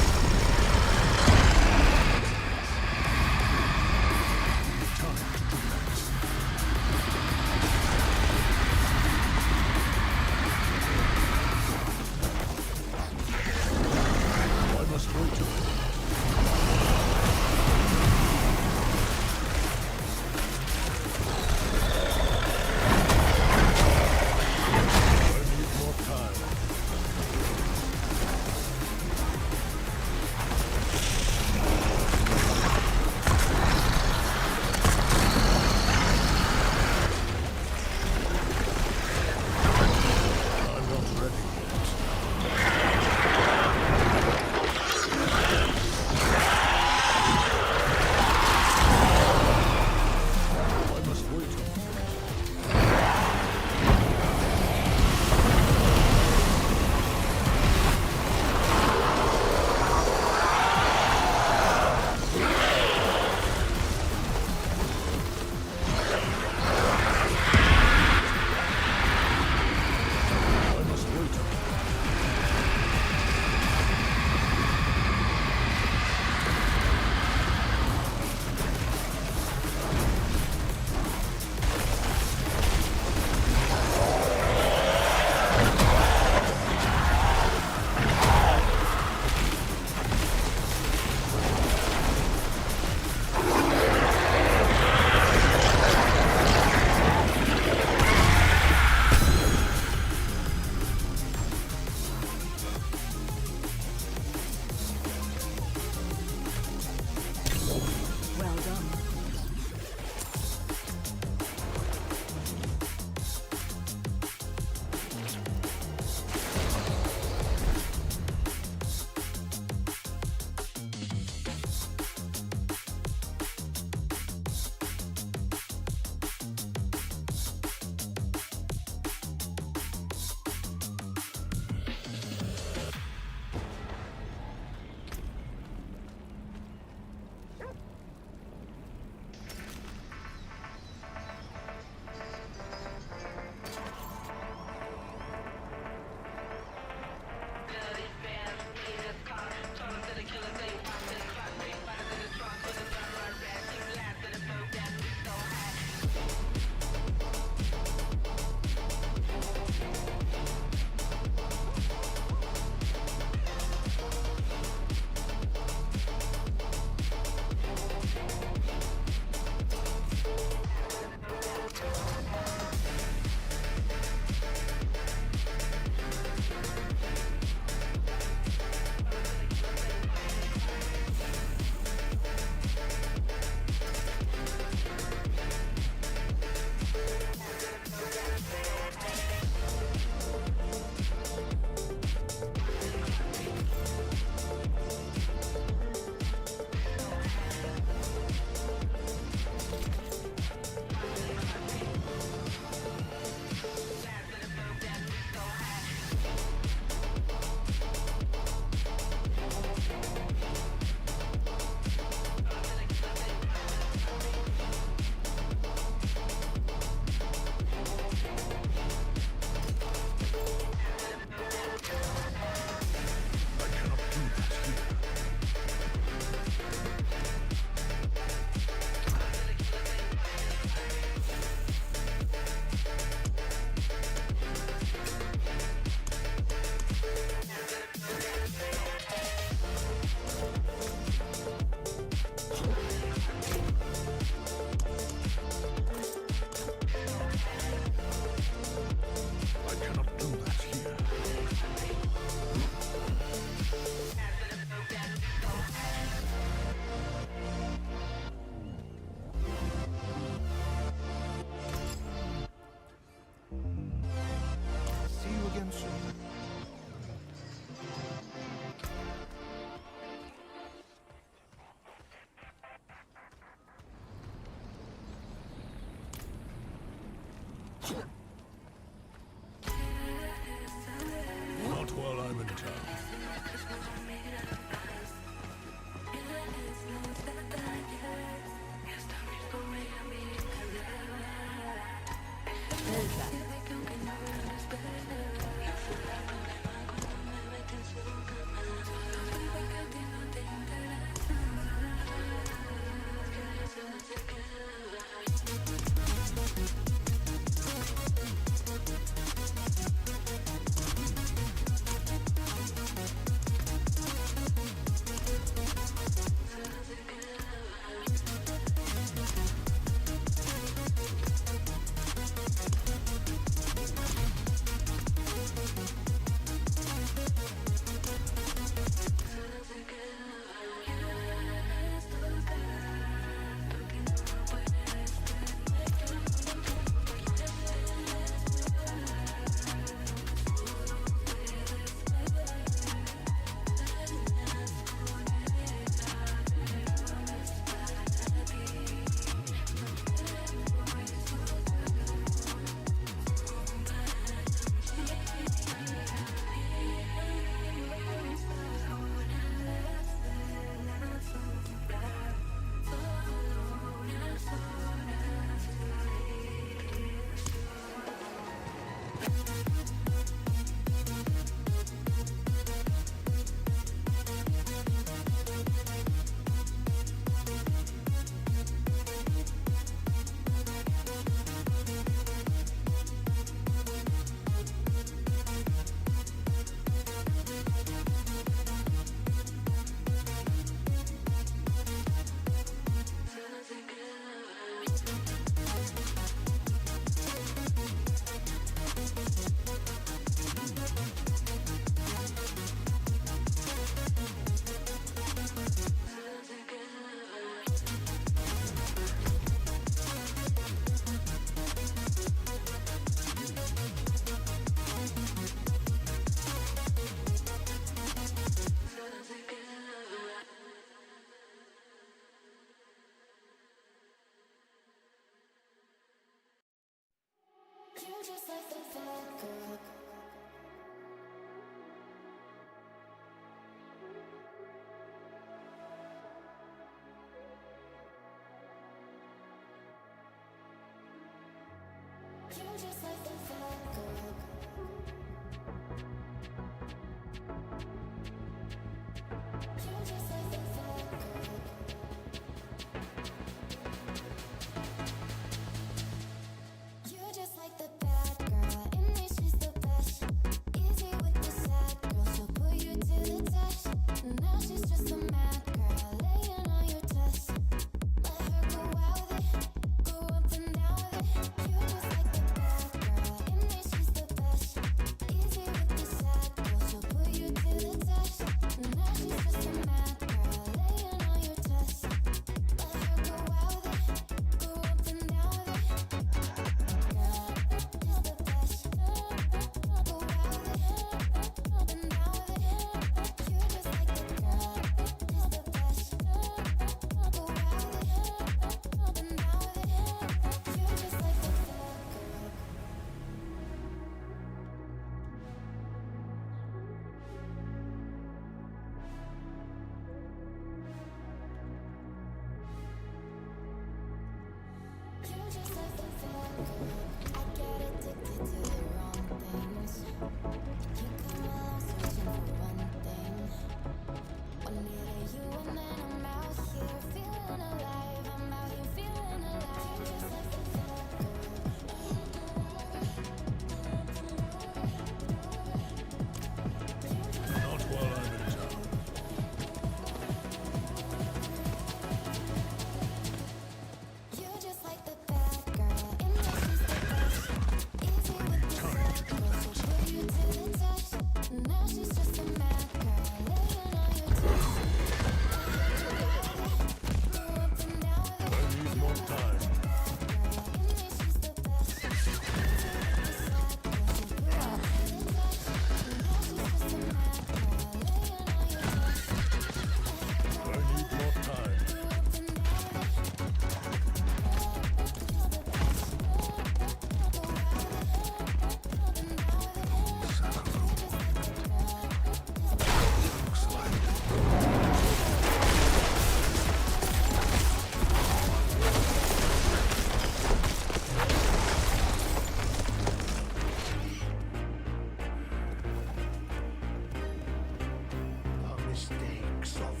Speaker 4: mistakes of